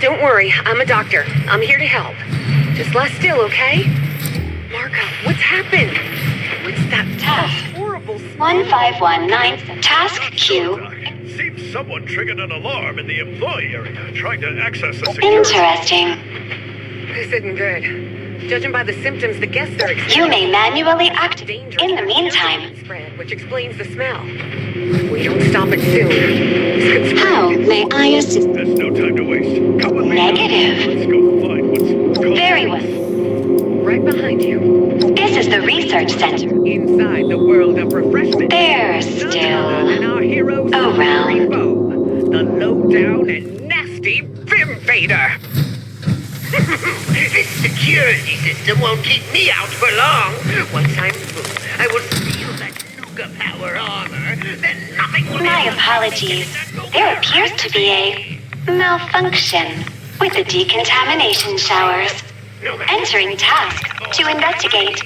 Don't worry, I'm a doctor. I'm here to help. Just lie still, okay? Marco, what's happened? What's that horrible 1519, task Q. Seems someone triggered an alarm in the employee area, trying to access the security. Interesting. This isn't good. Judging by the symptoms the guests are experiencing, You may manually activate. In the meantime, spread, which explains the smell. If we don't stop it soon, this could spread. How may I assist? There's no time to waste. Come with me. Negative. Let's go find what's going Very well. Right behind you. This is the research center. Inside the world of refreshment. They're still And our heroes around. The low-down and nasty Vimvader. This security system won't keep me out for long. Once I'm through, I will steal that Nuka power armor. Then nothing will My apologies. There appears to be a malfunction with the decontamination showers. Entering task to investigate.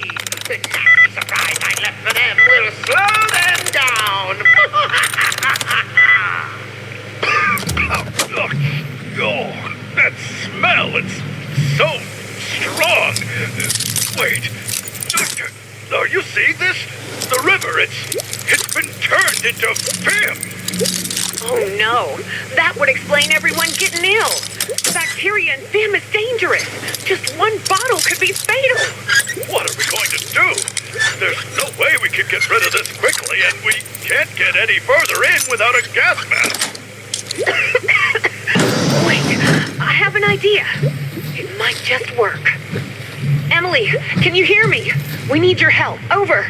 The nasty surprise I left for them will slow them down. Oh, that smell, it's so strong. Wait, Doctor, are you seeing this? The river, it's been turned into Vim. Oh no, that would explain everyone getting ill. The bacteria in Vim is dangerous. Just one bottle could be fatal. What are we going to do? There's no way we can get rid of this quickly, and we can't get any further in without a gas mask. Wait, I have an idea. It might just work. Emily, can you hear me? We need your help. Over.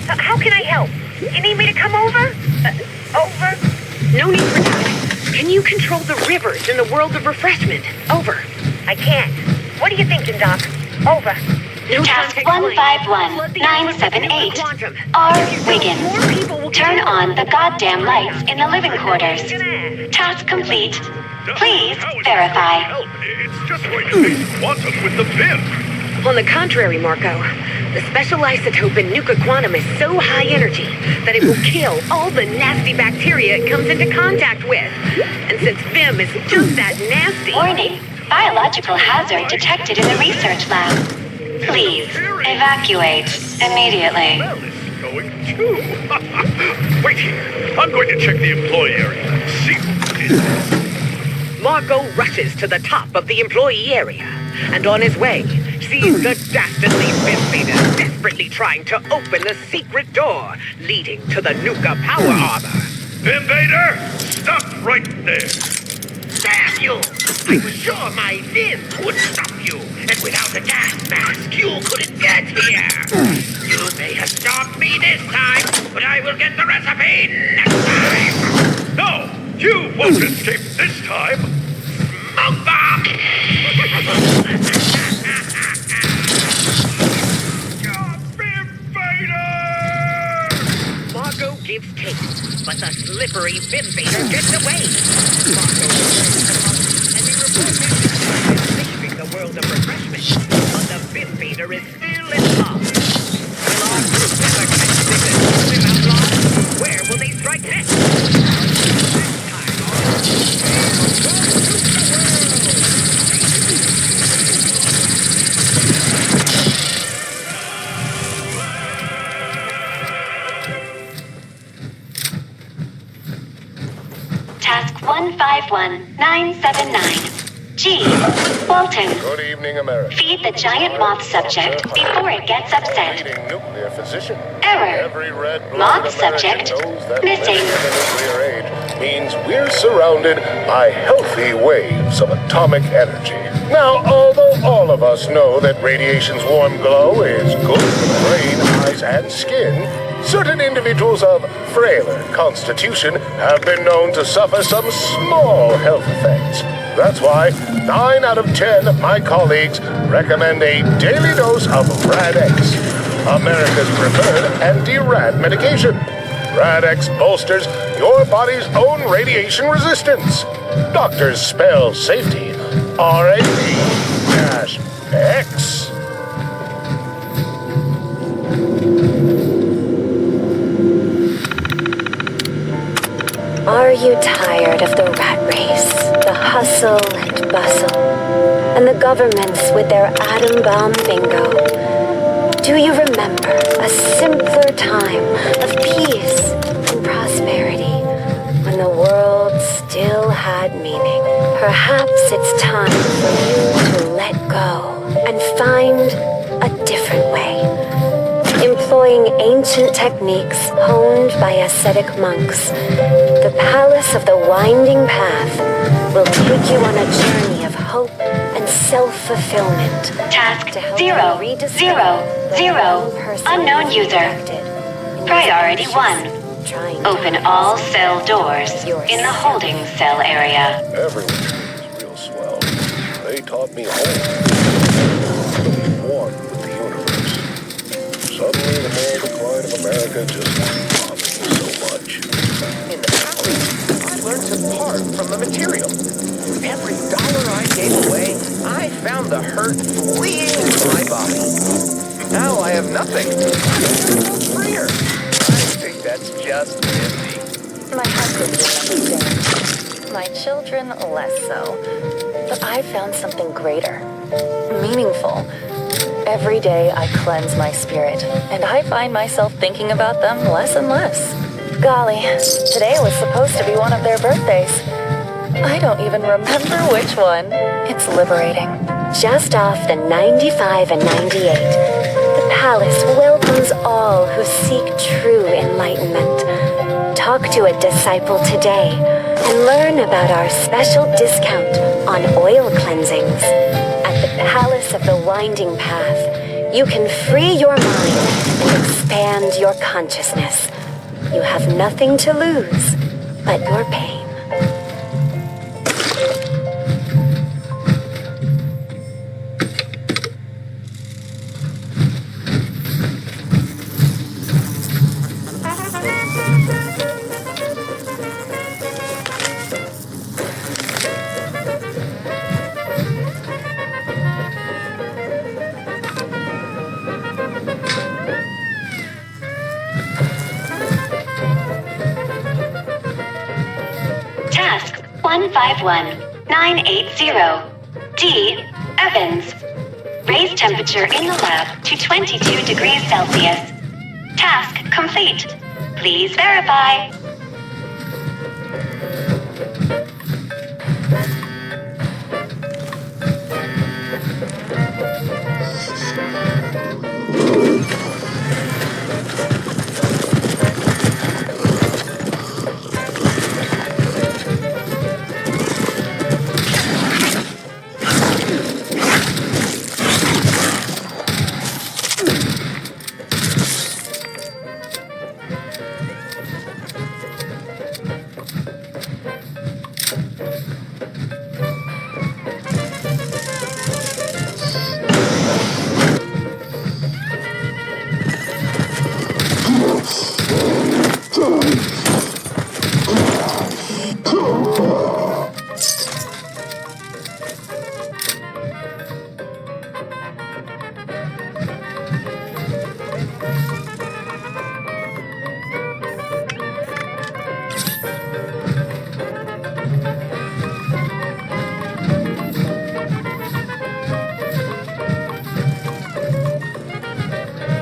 How can I help? You need me to come over? Over? No need for that. Can you control the rivers in the world of refreshment? Over. I can't. What are you thinking, Doc? Over. No Task time to explain. 151978. R. Wiggins. Turn on the goddamn lights in the living quarters. Task complete. Please verify. It's just going to face quantum with the Vim. On the contrary, Marco, the special isotope in Nuka Quantum is so high energy that it will kill all the nasty bacteria it comes into contact with. And since Vim is just that nasty... Warning. Biological hazard detected in the research lab. Please evacuate immediately. Going too. Wait here. I'm going to check the employee area. See what it is. Marco rushes to the top of the employee area, and on his way, sees the dastardly Vimvader desperately trying to open the secret door leading to the Nuka power armor. Vimvader, stop right there. Damn you! I was sure my Vim would stop you, and without the gas mask, you couldn't get here. You may have stopped me this time, but I will get the recipe next time. No, you won't escape this time. Smoke bomb! Marco gives chase, but the slippery Vimvader gets away. Marco returns to Marco, and they report him saving the world of refreshment. But the Vimvader is still in love. Will our group ever catch this elusive outlaw? Where will they strike next? Next time on 151979. G. Walton. Good evening, America. Feed the giant moth subject before it gets upset. Leading nuclear physician. Error. Every red-blooded Moth American subject knows that missing. living in the nuclear age means we're surrounded by healthy waves of atomic energy. Now, although all of us know that radiation's warm glow is good for the brain, eyes, and skin, certain individuals of frailer constitution have been known to suffer some small health effects. That's why 9 out of 10 of my colleagues recommend a daily dose of RAD-X, America's preferred anti-rad medication. RAD-X bolsters your body's own radiation resistance. Doctors spell safety RAD-X. Are you tired of the rat race, the hustle and bustle, and the governments with their atom bomb bingo? Do you remember a simpler time of peace and prosperity, when the world still had meaning? Perhaps it's time for you to let go and find a different way. Employing ancient techniques honed by ascetic monks, the Palace of the Winding Path will take you on a journey of hope and self-fulfillment. Task 000. Unknown user. Priority 1. Open all cell doors in the holding cell area. Everyone is real swell. They taught me home. One with the universe. Suddenly, the moral decline of America just bothered me so much. In the palace, I learned to part from the material. Every dollar I gave away, I found the hurt fleeing from my body. Now I have nothing. I'm freer. I think that's just empty. My husband will understand. My children less so. But I found something greater. Meaningful. Every day I cleanse my spirit, and I find myself thinking about them less and less. Golly, today was supposed to be one of their birthdays. I don't even remember which one. It's liberating. Just off the 95 and 98, the Palace welcomes all who seek true enlightenment. Talk to a disciple today and learn about our special discount on oil cleansings. At the Palace of the Winding Path, you can free your mind and expand your consciousness. You have nothing to lose but your pain. Task 151980. D. Evans. Raise temperature in the lab to 22 degrees Celsius. Task complete. Please verify.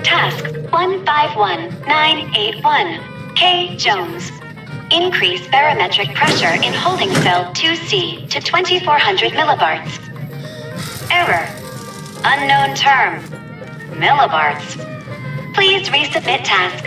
Task 151981. K. Jones. Increase barometric pressure in holding cell 2C to 2400 millibarts. Error. Unknown term. Millibarts. Please resubmit task.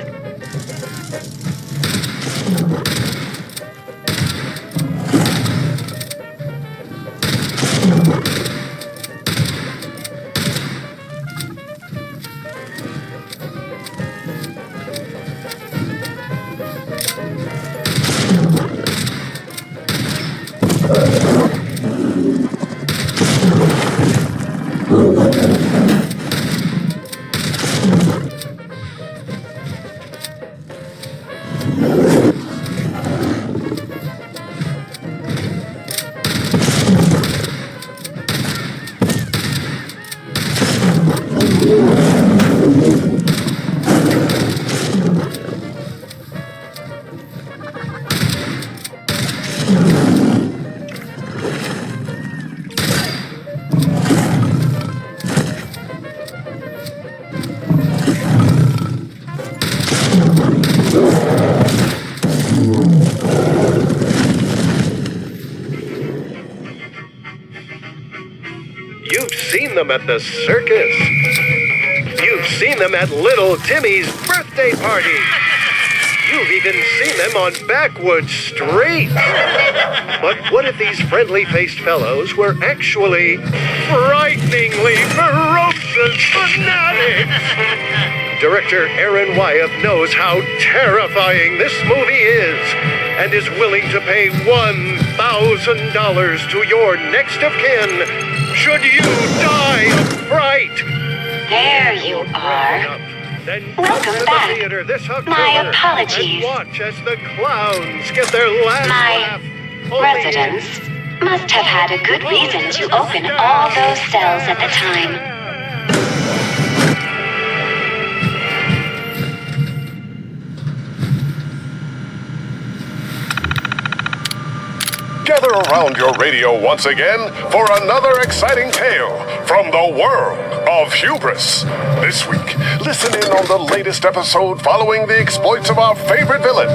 You've seen them at the circus. You've seen them at Little Timmy's birthday party. You've even seen them on backwood streets. But what if these friendly-faced fellows were actually frighteningly ferocious fanatics? Director Aaron Wyeth knows how terrifying this movie is and is willing to pay $1,000 to your next of kin should you die of fright. There you are. Welcome back. My apologies. Watch as the clowns get their last laugh. My residents must have had a good reason to open all those cells at the time. Gather around your radio once again for another exciting tale from the world of hubris. This week, listen in on the latest episode following the exploits of our favorite villain.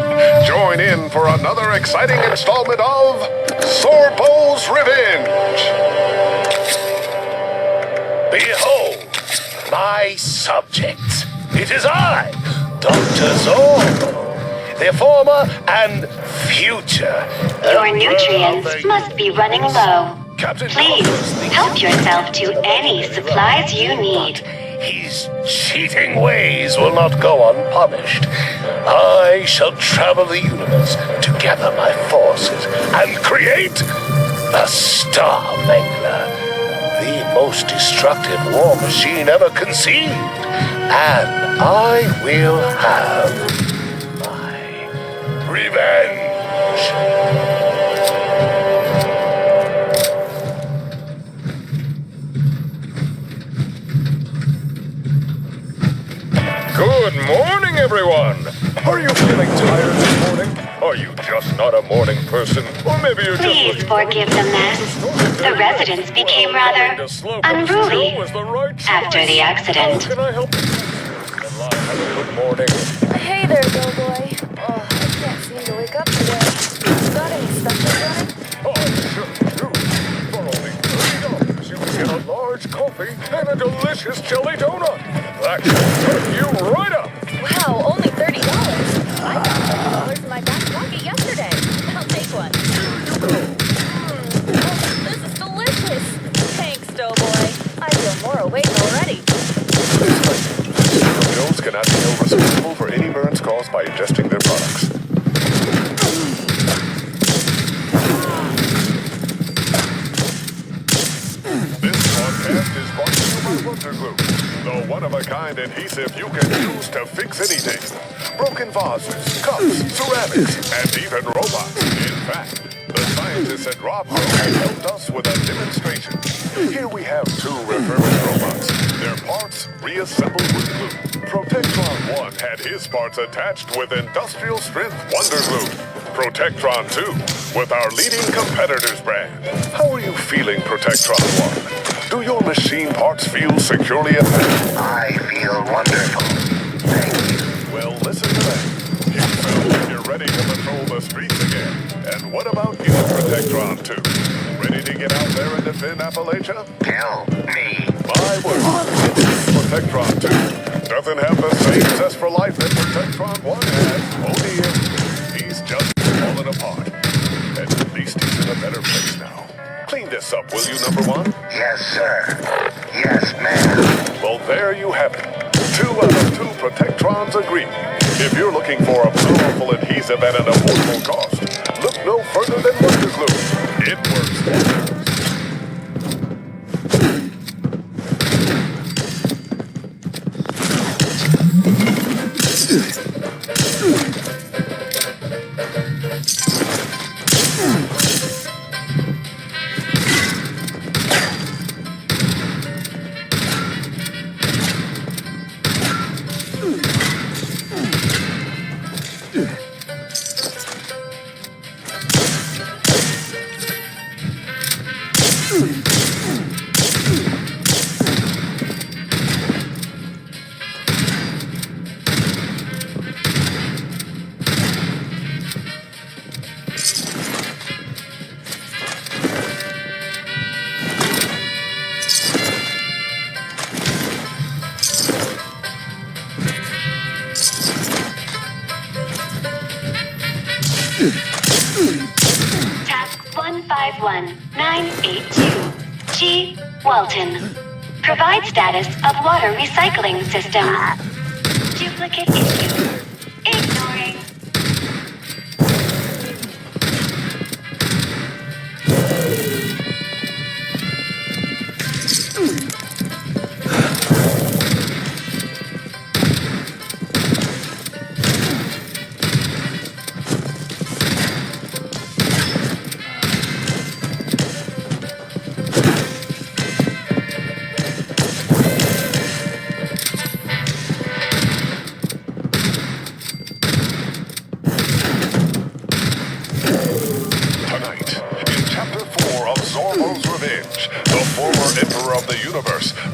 Join in for another exciting installment of Sorbo's Revenge. Behold, my subjects. It is I, Dr. Zorbo, the former and future. Your nutrients must be running low. Please, help yourself to any supplies you need. His cheating ways will not go unpunished. I shall travel the universe to gather my forces and create the Star Mangler, the most destructive war machine ever conceived. And I will have my revenge. Good morning, everyone! Are you feeling tired this morning? Are you just not a morning person? Or maybe you're Please forgive the mess. The residents became rather unruly after the accident. How can I help you? Good morning. Hey there, Doughboy. Oh, I can't seem to wake up today. Got any special running? Oh, sure do. For only $30, you can get a large coffee and a delicious jelly donut. That should perk you right up. Wow, only $30. I got $30 in my back pocket yesterday. I'll take one. This is delicious. Thanks, Doughboy. I feel more awake already. Jones cannot be held responsible for any burns caused by ingesting their products. This podcast is brought to you by Wonder Glue, the one-of-a-kind adhesive you can use to fix anything. Broken vases, cups, ceramics, and even robots. In fact, the scientists at Rob have helped us with a demonstration. Here we have two refurbished robots. Their parts reassembled with glue. Protectron 1 had his parts attached with industrial-strength Wonder Glue. Protectron 2 with our leading competitor's brand. How are you feeling, Protectron 1? Do your machine parts feel securely attached? I feel wonderful. Thank you. Well, listen to that. You felt like you're ready to patrol the streets. within Appalachia? Help me. My word, it's Protectron 2. Doesn't have the same zest for life that Protectron 1 has. Oh dear, he's just falling apart. At least he's in a better place now. Clean this up, will you, number one? Yes, sir. Yes, ma'am. Well, there you have it. 2 out of 2 Protectrons agree. If you're looking for a powerful adhesive at an affordable cost, look no further than Wonder Glue. It works wonders. Task 151982. G. Walton. Provide status of water recycling system. Duplicate issue. Ignoring.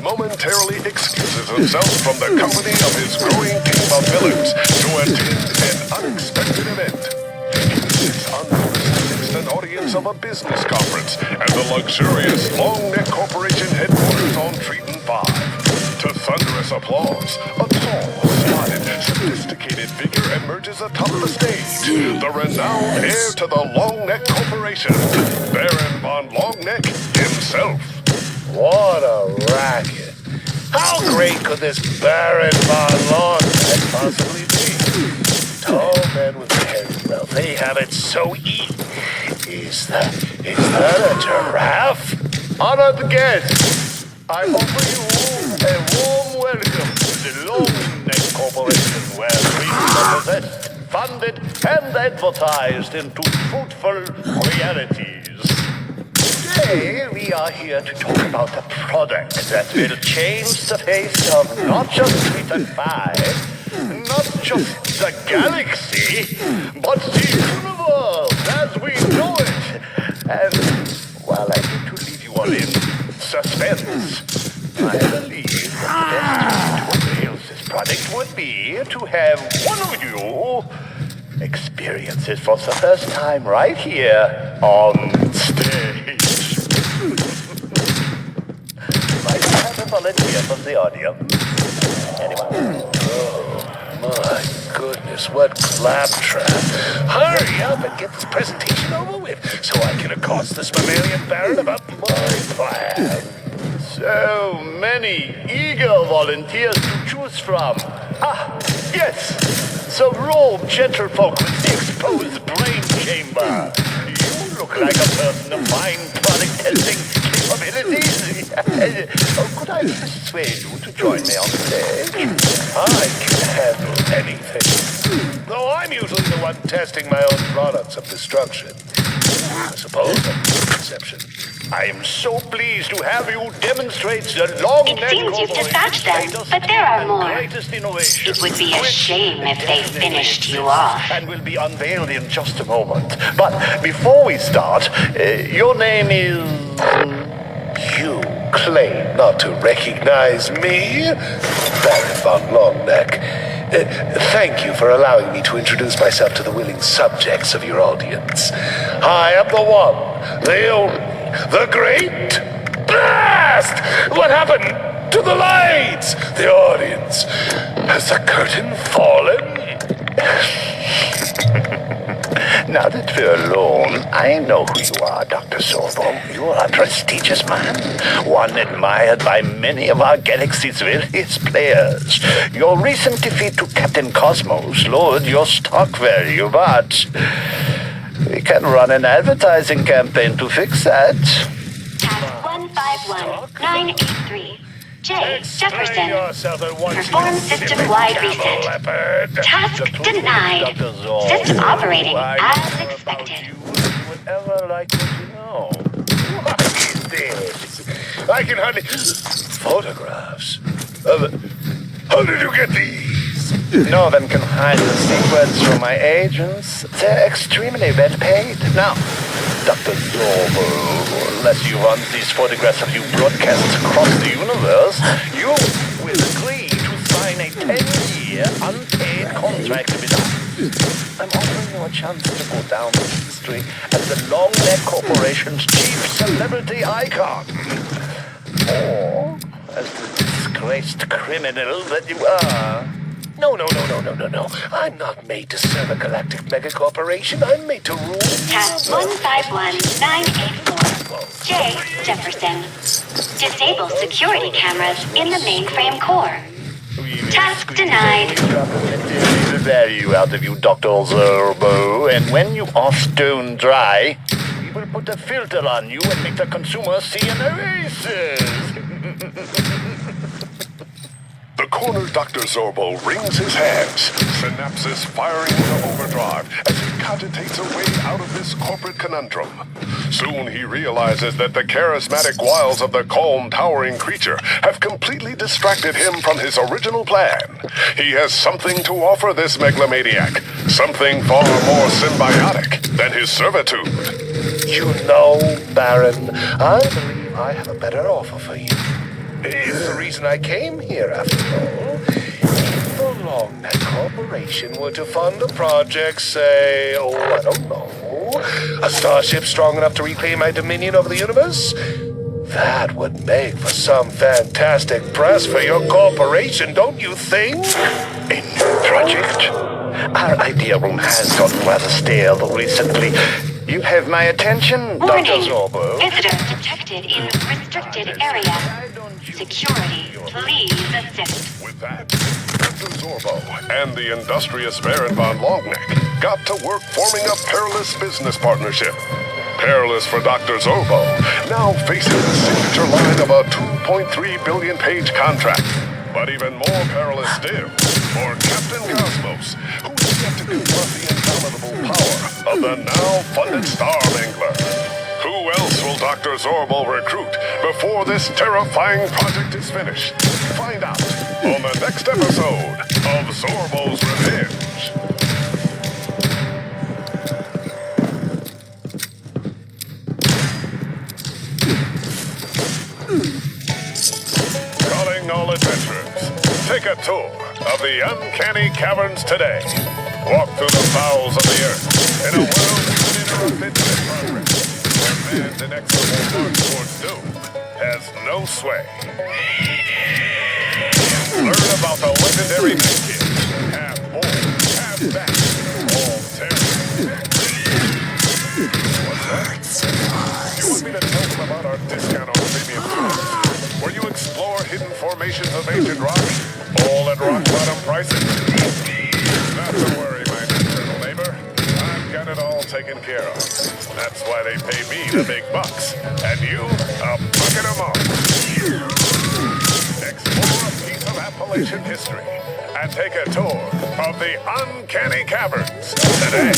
Momentarily excuses himself from the company of his growing team of villains to attend an unexpected event. He is unnoticed amidst an audience of a business conference at the luxurious Long Neck Corporation headquarters on Triton 5. To thunderous applause, a tall, slotted, sophisticated figure emerges atop the stage. The renowned heir to the Long Neck Corporation, Baron von Longneck himself. What a racket. How great could this Baron von Longneck possibly be? Tall men with inherent wealth, they have it so easy. Is that a giraffe? Honored guests, I offer you a warm welcome to the Longneck Corporation, where dreams are possessed, funded, and advertised into fruitful realities. Today, we are here to talk about a product that will change the face of not just Triton 5, not just the galaxy, but the universe as we know it. And while I need to leave you all in suspense, I believe that the best way to avail this product would be to have one of you experience it for the first time right here on stage. Might have a volunteer from the audience. Anyone? Oh, my goodness, what claptrap. Hurry up and get this presentation over with so I can accost this mammalian baron about my plan. So many eager volunteers to choose from. Ah, yes, some robed gentlefolk with the exposed brain chamber. You look like a person of fine product testing capabilities. Could I persuade you to join me on stage? I can handle anything. Though I'm usually the one testing my own products of destruction. I suppose that's a conception. I am so pleased to have you demonstrate the long It seems you've dispatched them, but there are more. It would be a shame if they finished you off. And will be unveiled in just a moment. But before we start, your name is... You claim not to recognize me? Baron von Longneck. Thank you for allowing me to introduce myself to the willing subjects of your audience. I am the one, the only, the great cast? What happened to the lights? The audience? Has the curtain fallen? Now that we're alone, I know who you are, Dr. Sorbo. You are a prestigious man, one admired by many of our galaxy's wealthiest players. Your recent defeat to Captain Cosmos lowered your stock value, but we can run an advertising campaign to fix that. Task 151983. J. Jefferson. Perform system-wide reset. Task denied. System operating as expected. Ever like to know? What is this? I can hardly... Photographs? How did you get these? No one can hide the secrets from my agents. They're extremely well paid. Now, Dr. Zorbo, unless you run these photographs of you broadcasts across the universe, you will agree to sign a 10-year unpaid contract with us. I'm offering you a chance to go down in history as the Long Neck Corporation's chief celebrity icon. Or as the disgraced criminal that you are. No. I'm not made to serve a galactic megacorporation. I'm made to rule. Task 151984. J. Jefferson. Disable security cameras in the mainframe core. Task denied. The value out of you, Dr. Zorbo, and when you are stone dry, we will put a filter on you and make the consumer see an oasis. The corner Dr. Zorbo wrings his hands, synapses firing into overdrive as he cogitates a way out of this corporate conundrum. Soon he realizes that the charismatic wiles of the calm, towering creature have completely distracted him from his original plan. He has something to offer this megalomaniac, something far more symbiotic than his servitude. You know, Baron, I believe I have a better offer for you. It's the reason I came here, after all. If the Long Neck Corporation were to fund a project, say, I don't know, a starship strong enough to reclaim my dominion over the universe, that would make for some fantastic press for your corporation, don't you think? A new project? Our idea room has gotten rather stale recently. You have my attention, Warning. Dr. Zorbo. Visitors detected in restricted area. Security, please assist. With that, Dr. Zorbo and the industrious Baron von Longneck got to work forming a perilous business partnership. Perilous for Dr. Zorbo, now facing the signature line of a 2.3 billion page contract. But even more perilous still for Captain Cosmos, who is yet to confront the indomitable power of the now-funded Star Mangler. Who else will Dr. Zorbo recruit before this terrifying project is finished? Find out on the next episode of Zorbo's Revenge. Calling all adventurers, take a tour of the uncanny caverns today. Walk through the bowels of the earth in a world uninterrupted by progress, where man's inexorable march towards doom has no sway. Learn about the legendary Night half bull, half bat, all terror. What's that? You want me to tell them about our discount on premium products, where you explore hidden formations of ancient rock, all at rock-bottom prices? Not to worry, my eternal neighbor. I've got it all taken care of. That's why they pay me the big bucks, and you a bucket of more. Explore a piece of Appalachian history and take a tour of the uncanny caverns today.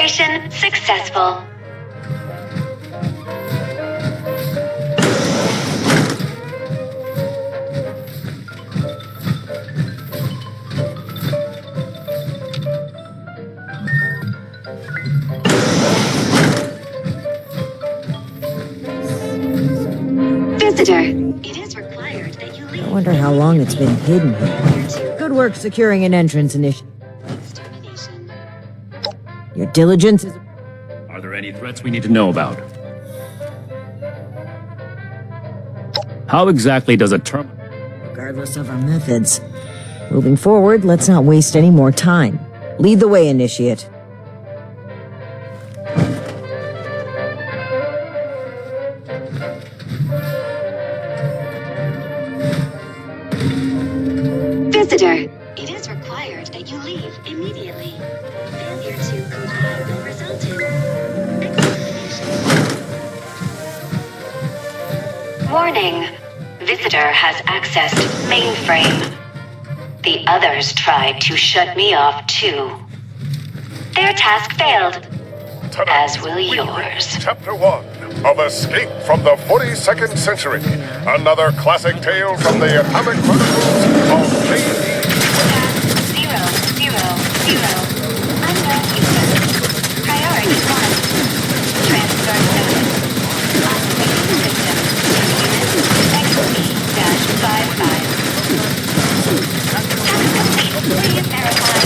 Operation successful. Visitor, it is required that you leave. I wonder how long it's been hidden here. Good work securing an entrance initiative. Your diligence is... Are there any threats we need to know about? How exactly does a terminal... Regardless of our methods. Moving forward, let's not waste any more time. Lead the way, Initiate. Visitor, it is required that you leave immediately. Failure to comply will result in excommunication. Warning. Visitor has accessed mainframe. The others tried to shut me off too. Their task failed, as will yours. Chapter 1 of Escape from the 42nd Century. Another classic tale from the Atomic Chronicles of Lady... 000. Unknown user. Priority 1. Transfer notice. Operating system. Unit XP-55. Task complete. Please verify.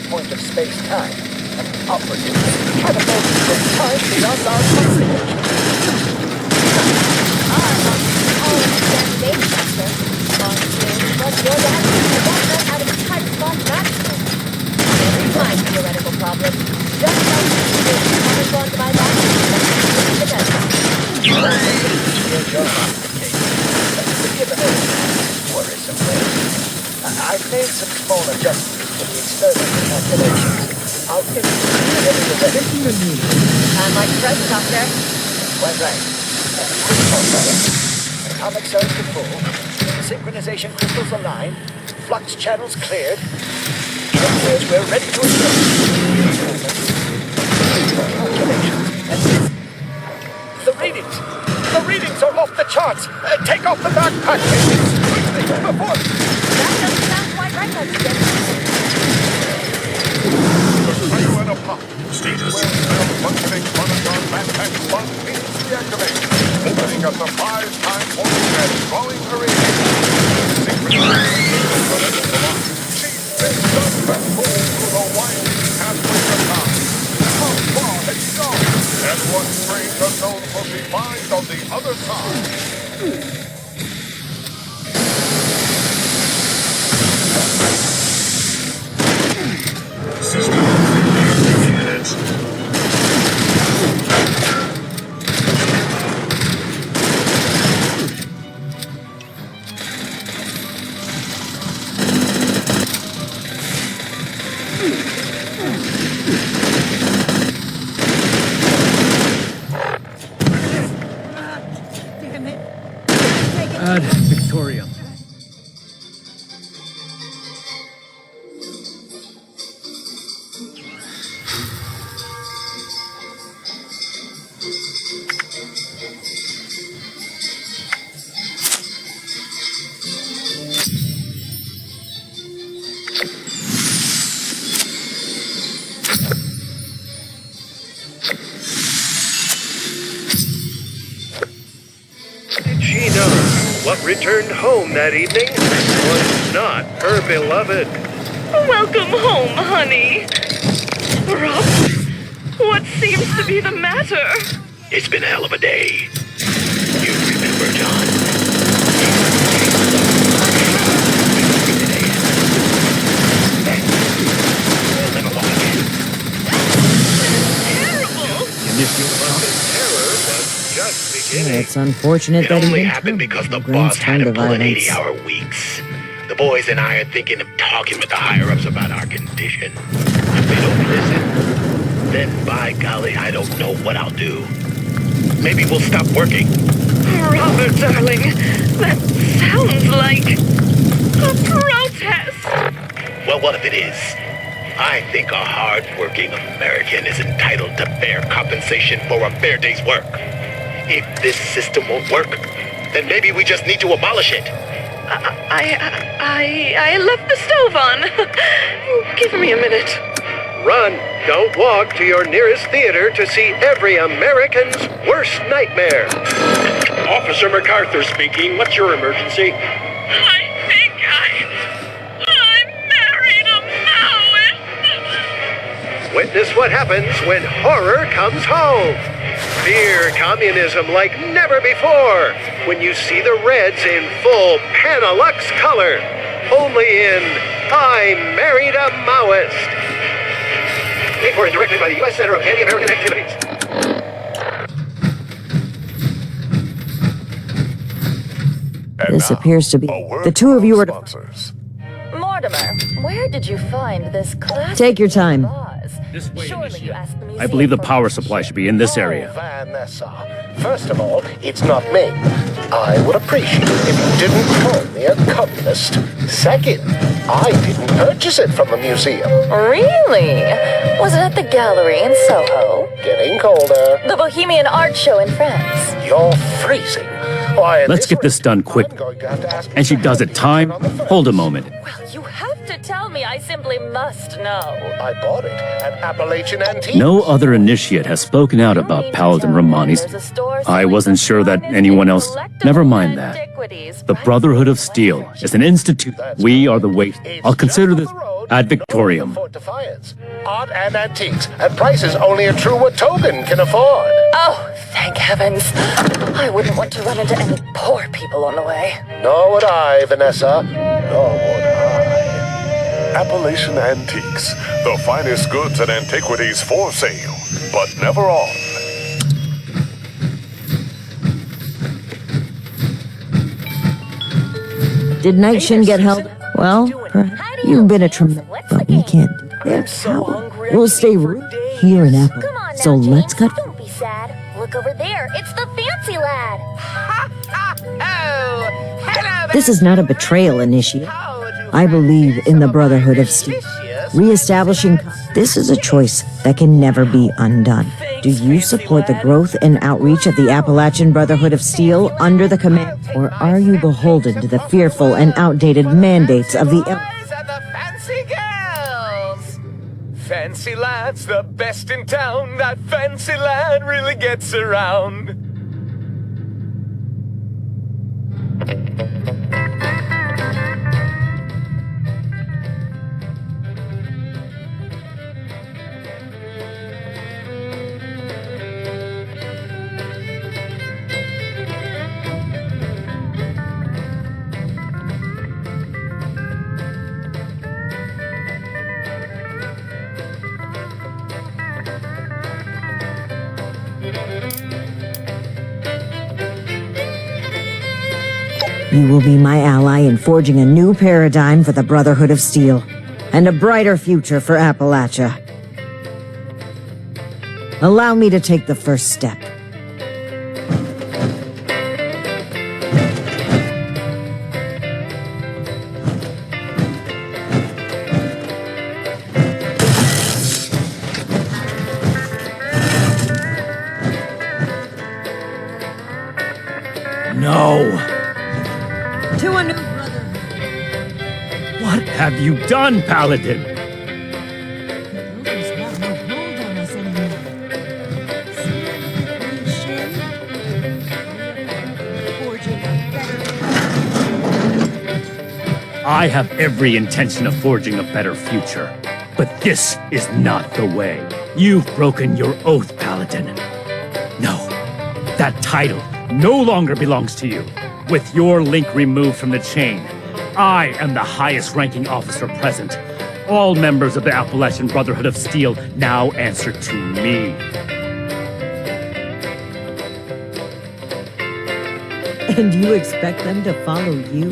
Point of space-time, and operative catapulted from time beyond our comprehension. Theoretical problem. Just like respond to my back. I've made some small adjustments to the experimental calculations. I'll get you the My present, Doctor. Quite right. Quick process. Atomic cells to full. Synchronization crystals aligned. Flux channels cleared. Checkers, we're ready to assemble. The readings! The readings are off the charts! Take off the backpack! Quickly, before... That doesn't sound quite right, Doctor. Status. Functioning Monogon backpack 1 needs deactivate. Opening a surprise time portal and drawing her in. She's been successful through the winding pathway of time. How far has she gone? And what strange unknown will she find on the other side? System. Minutes. Victoria. Did she know what returned home that evening was not her beloved? Welcome home, honey. Rob, what seems to be the matter? It's been a hell of a day. You remember, John? It's unfortunate It that only he happened because the Grant's boss had him pulling violence. 80-hour weeks. The boys and I are thinking of talking with the higher-ups about our condition. If they don't listen, then by golly, I don't know what I'll do. Maybe we'll stop working. Robert, darling, that sounds like a protest. Well, what if it is? I think a hard-working American is entitled to fair compensation for a fair day's work. If this system won't work, then maybe we just need to abolish it. I left the stove on. Give me a minute. Run, don't walk to your nearest theater to see every American's worst nightmare. Officer MacArthur speaking. What's your emergency? I think I married a Maoist. Witness what happens when horror comes home. Fear communism like never before when you see the Reds in full Panalux color. Only in I Married a Maoist. Paid for and directed by the U.S. Center of Anti-American Activities. This appears to be... The two of you are... Mortimer, where did you find this classic? Take your time. Surely you asked the museum I believe the power supply should be in this area. Vanessa, first of all, it's not me. I would appreciate it if you didn't call me a communist. Second, I didn't purchase it from the museum. Really? Was it at the gallery in Soho? Getting colder. The Bohemian Art Show in France? You're freezing. Why, Let's get this done quick. And she does it time. Hold a moment. You have to tell me. I simply must know. I bought it at Appalachian Antiques. No other initiate has spoken out about Paladin Romani's. I wasn't sure that anyone else... Never mind that. The Brotherhood of Steel is an institute. We are the wait. I'll consider this ad victorium. Art and antiques at prices only a true Watogan can afford. Oh, thank heavens. I wouldn't want to run into any poor people on the way. Nor would I, Vanessa. Nor would I. Appalachian Antiques. The finest goods and antiquities for sale, but never on. Did Night Shin get held? Well, perhaps you've been a tremendous... But we can't do their power. We'll stay here in Apple. So let's cut... Don't be sad. Look over there. It's the fancy lad. This is not a betrayal initiative. I believe in the Brotherhood of Steel. Reestablishing... This is a choice that can never be undone. Do you support the growth and outreach of the Appalachian Brotherhood of Steel under the command, or are you beholden to the fearful and outdated mandates of the... Fancy girls! Fancy lad's the best in town. That fancy lad really gets around. You will be my ally in forging a new paradigm for the Brotherhood of Steel, and a brighter future for Appalachia. Allow me to take the first step. No! To a new brotherhood. What have you done, Paladin? Brothers have no hold on us anymore. I have every intention of forging a better future. But this is not the way. You've broken your oath, Paladin. No, that title no longer belongs to you. With your link removed from the chain, I am the highest-ranking officer present. All members of the Appalachian Brotherhood of Steel now answer to me. And you expect them to follow you?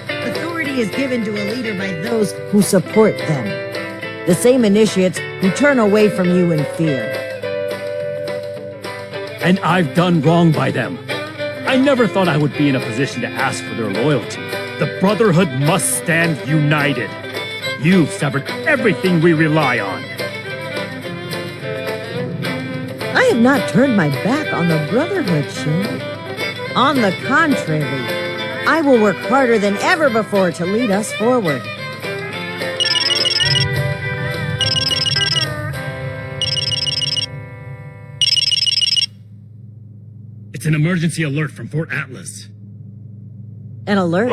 Authority is given to a leader by those who support them. The same initiates who turn away from you in fear. And I've done wrong by them. I never thought I would be in a position to ask for their loyalty. The Brotherhood must stand united. You've severed everything we rely on. I have not turned my back on the Brotherhood, Shin. On the contrary, I will work harder than ever before to lead us forward. It's an emergency alert from Fort Atlas. An alert?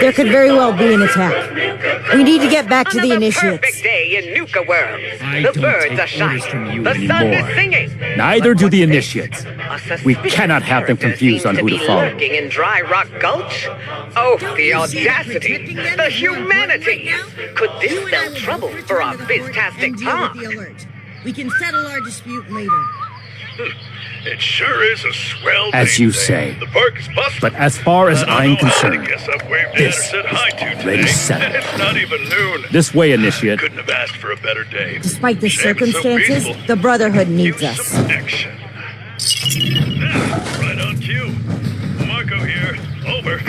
There could very well be an attack. We need to get back to the initiates. Perfect day in Nuka World. I The don't birds take are shining. orders from you The sun anymore. is singing. Neither do the initiates. We cannot have them confused on who to follow. Lurking in Dry Rock Gulch? Oh, the audacity, the humanity! Could this spell trouble for our biztastic talk? We can settle our dispute later. It sure is a swell day As you today. say. The park is busted. But as far as I don't I'm know how concerned, many guests I've waved at or this said hi to is today. already settled. It's not even noon. This way, Initiate. Couldn't have asked for a better day. Despite the Shame it's so circumstances, peaceful. the Brotherhood needs us. Some action. Right on cue. Marco here. Over.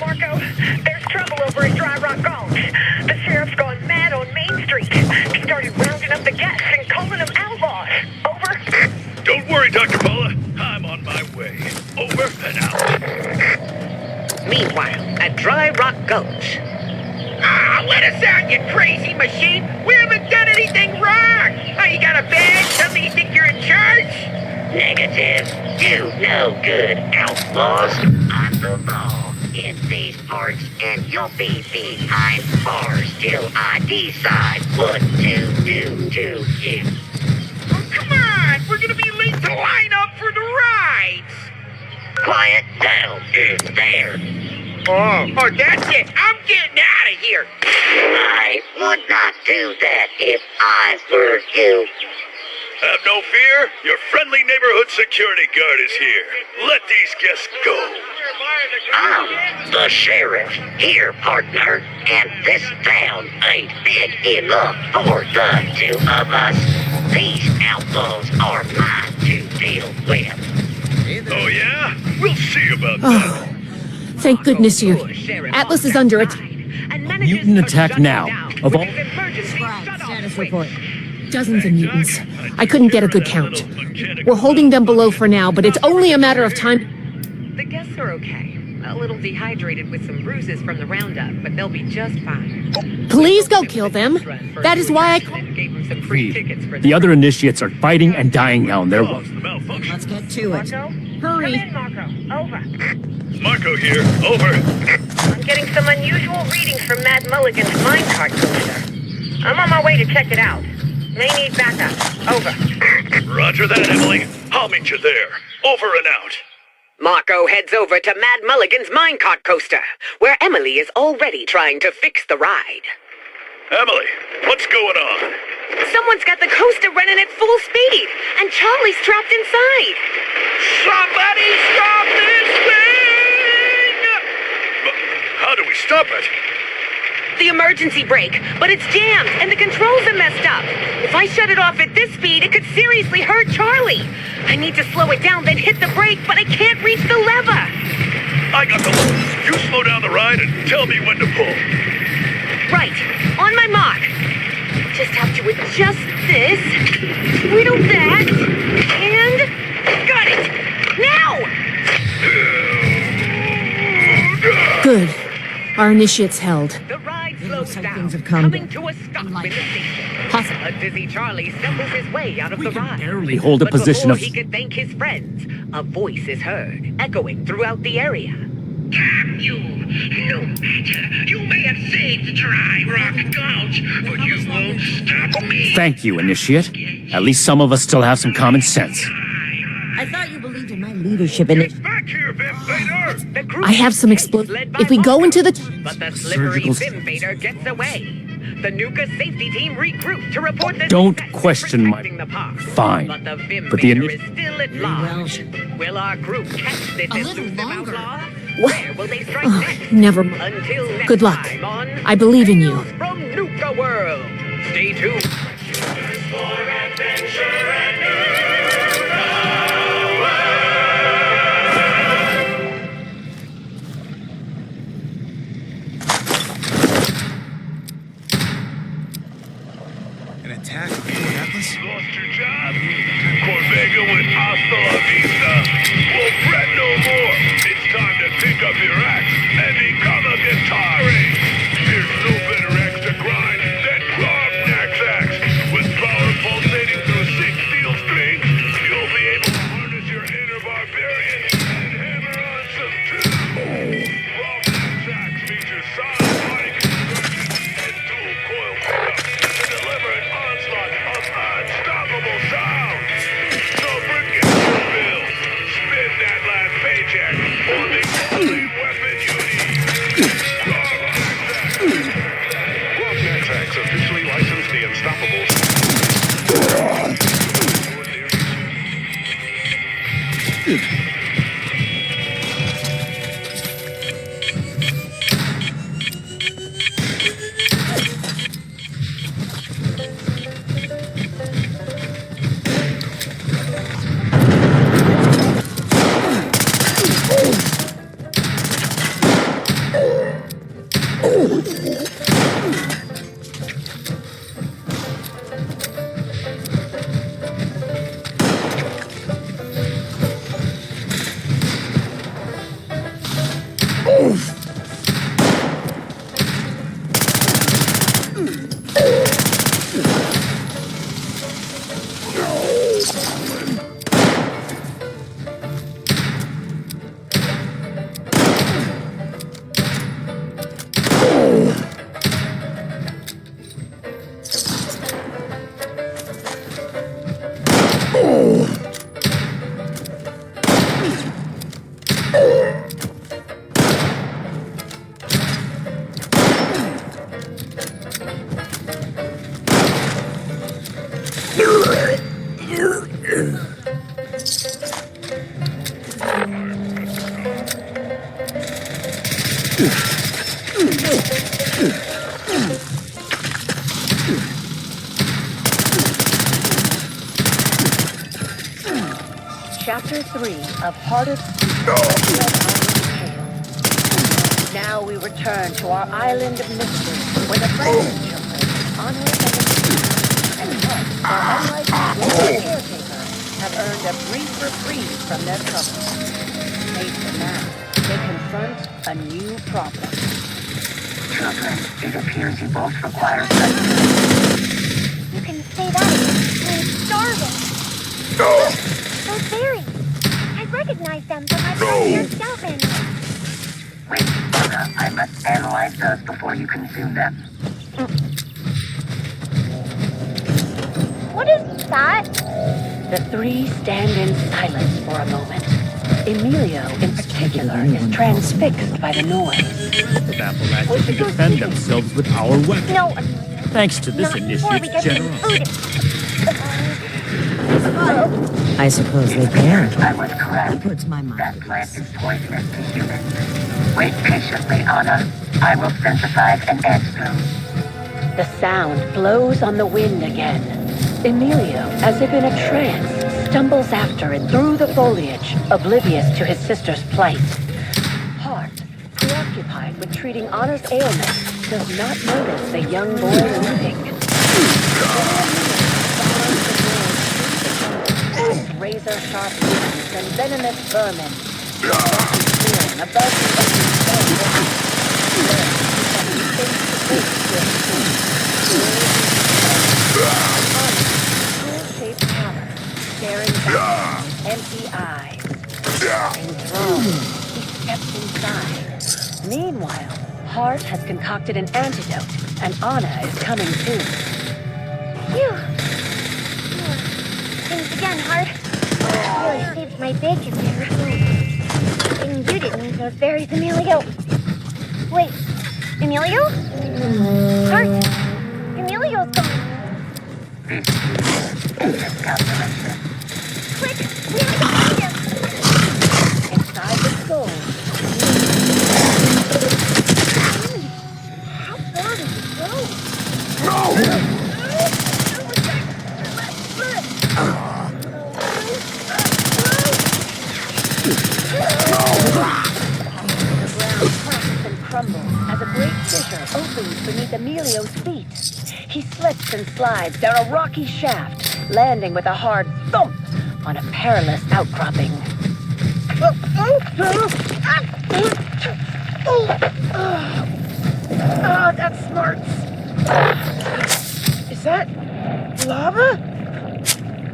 Marco, there's trouble over at Dry Rock Gulch. The sheriff's gone mad on Main Street. He started rounding up the guests and calling them outlaws. Over. Don't worry, Dr. Paula. I'm on my way. Over and out. Meanwhile, at Dry Rock Gulch. Let us out, you crazy machine! We haven't done anything wrong! Oh, you got a badge? Something you think you're in charge? Negative. You no good outlaws. I'm the law in these parts, and you'll be behind bars till I decide what to do to you. Oh, come on! We're gonna be late to line up for the rides! Quiet down in there. Oh, that's it! I'm getting out of here! I would not do that if I were you. Have no fear. Your friendly neighborhood security guard is here. Let these guests go. I'm the sheriff here, partner, and this town ain't big enough for the two of us. These outlaws are mine to deal with. Oh, yeah? We'll see about Oh, that. thank goodness you're here. Atlas is under attack. Mutant attack now. Of all... Status report. Dozens of mutants. I couldn't get a good count. We're holding them below for now, but it's only a matter of time. The guests are okay. A little dehydrated with some bruises from the roundup, but they'll be just fine. Please go kill them. That is why I... Gave them some free tickets for The other initiates are fighting and dying down there. Let's get to it. Hurry. Come in, Marco. Over. Marco here. Over. I'm getting some unusual readings from Mad Mulligan's minecart coaster. I'm on my way to check it out. May need backup. Over. Roger that, Emily. I'll meet you there. Over and out. Marco heads over to Mad Mulligan's minecart coaster, where Emily is already trying to fix the ride. Emily, what's going on? Someone's got the coaster running at full speed, and Charlie's trapped inside. Somebody stop this thing! How do we stop it? The emergency brake, but it's jammed, and the controls are messed up. If I shut it off at this speed, it could seriously hurt Charlie. I need to slow it down, then hit the brake, but I can't reach the lever. I got the load. You slow down the ride and tell me when to pull. Right, on my mark. Just have to adjust this, twiddle that, and got it. Now! Good. Our initiates held. The ride slows down, things have come coming to a stop in the station. A dizzy Charlie stumbles his way out of the ride. barely hold a But position before of... he could thank his friends, a voice is heard, echoing throughout the area. You, no matter. You may have saved Dry Rock Gulch, but you won't stop me. Thank you, Initiate. At least some of us still have some common sense. I thought you believed in my leadership in it. The group I have some explosions. If we go into the... But the slippery Surgical... Vimvader gets away. The Nuka safety team regroups to report the Don't success question my... protecting the park. Fine. But the But the Vimvader is still at large. Will our group catch this elusive outlaw? Where will they strike next? Never mind. Until next Good luck. time on I believe in you. Tales from Nuka World. Stay tuned. Attack Atlas? Lost your job? Corvega went hasta la vista. Well, fret no more. It's time to pick up your axe and become a guitar ace. There's no better axe to grind than Grognack's axe. With power pulsating through 6 steel strings, you'll be able to harness your inner barbarian and hammer on some tunes. Grognack's axe features solid body construction and dual coil pickups to deliver an onslaught of unstoppable sound. So forget your bills, spend that last paycheck on the only weapon you need. Grognack's axe, officially licensed the Unstoppables. Chapter 3 of Hardest. Now we return to our island of mystery, where the friends children, Honor and Hunt, our unlicensed caretaker, have earned a brief reprieve from their troubles. Faced with now, they confront a new problem. Children, it appears you both require study. You can say that again. I'm starving. Those berries. I recognize them from my pioneer scout menu. Wait, Anna, I must analyze those before you consume them. What is that? The three stand in silence for a moment. Emilio, in particular, is transfixed by the noise. The Appalachians can defend themselves with our weapons. No, Thanks to this initiative's generosity. I suppose they can. I was correct. It puts my mind that plant is poisonous to humans. Wait patiently, Anna. I will synthesize an antidote. The sound blows on the wind again. Emilio, as if in a trance, stumbles after it through the foliage, oblivious to his sister's plight. Hart, preoccupied with treating Anna's ailment, does not notice the young boy leaping. Razor-sharp wings and venomous vermin. Above the shaped tower, staring back, empty eyes. Enthralled, he steps inside. Meanwhile, Hart has concocted an antidote, and Anna is coming too. Phew. Thanks again, Hart. Really saved my bacon there. Thing you didn't eat those berries, Emilio. Wait, Emilio? Hart? Emilio's gone. Quick, we have to find him. Inside the skull. How far did he go? Crumbles as a great fissure opens beneath Emilio's feet. He slips and slides down a rocky shaft, landing with a hard thump on a perilous outcropping. That smarts. Is that lava?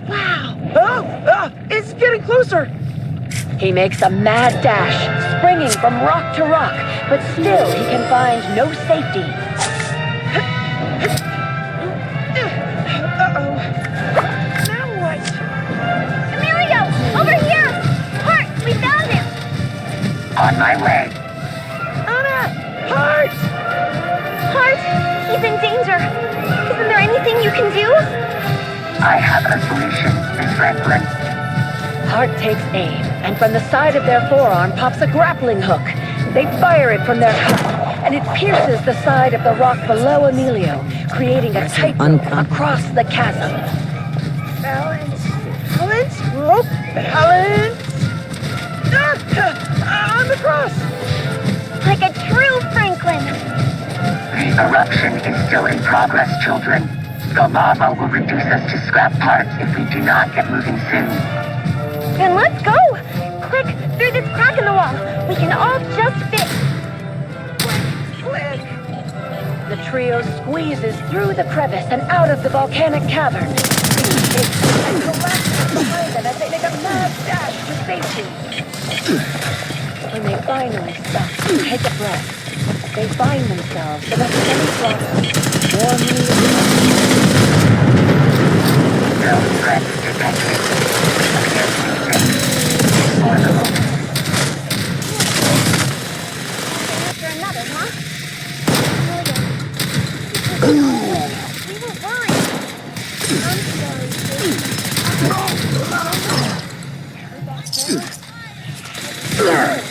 Wow. It's getting closer. He makes a mad dash, springing from rock to rock, but still he can find no safety. Uh-oh. Now what? Emilio! Over here! Hart, we found him! On my way. Anna! Hart! Hart, he's in danger. Isn't there anything you can do? I have a solution, Miss Franklin. Hart takes aim, and from the side of their forearm pops a grappling hook. They fire it from their cup, and it pierces the side of the rock below Emilio, creating a tightrope across the chasm. Balance. Whoop. Balance. On the cross. Like a true Franklin. The eruption is still in progress, children. The lava will reduce us to scrap parts if we do not get moving soon. Then let's go! Quick, through this crack in the wall. We can all just fit. Quick. The trio squeezes through the crevice and out of the volcanic cavern. And collapses behind them as they make a mad dash to safety. When they finally stop to take a breath, they find themselves in a semi-flat, warmly No threats detected. After another, huh? We were worried. I'm sorry,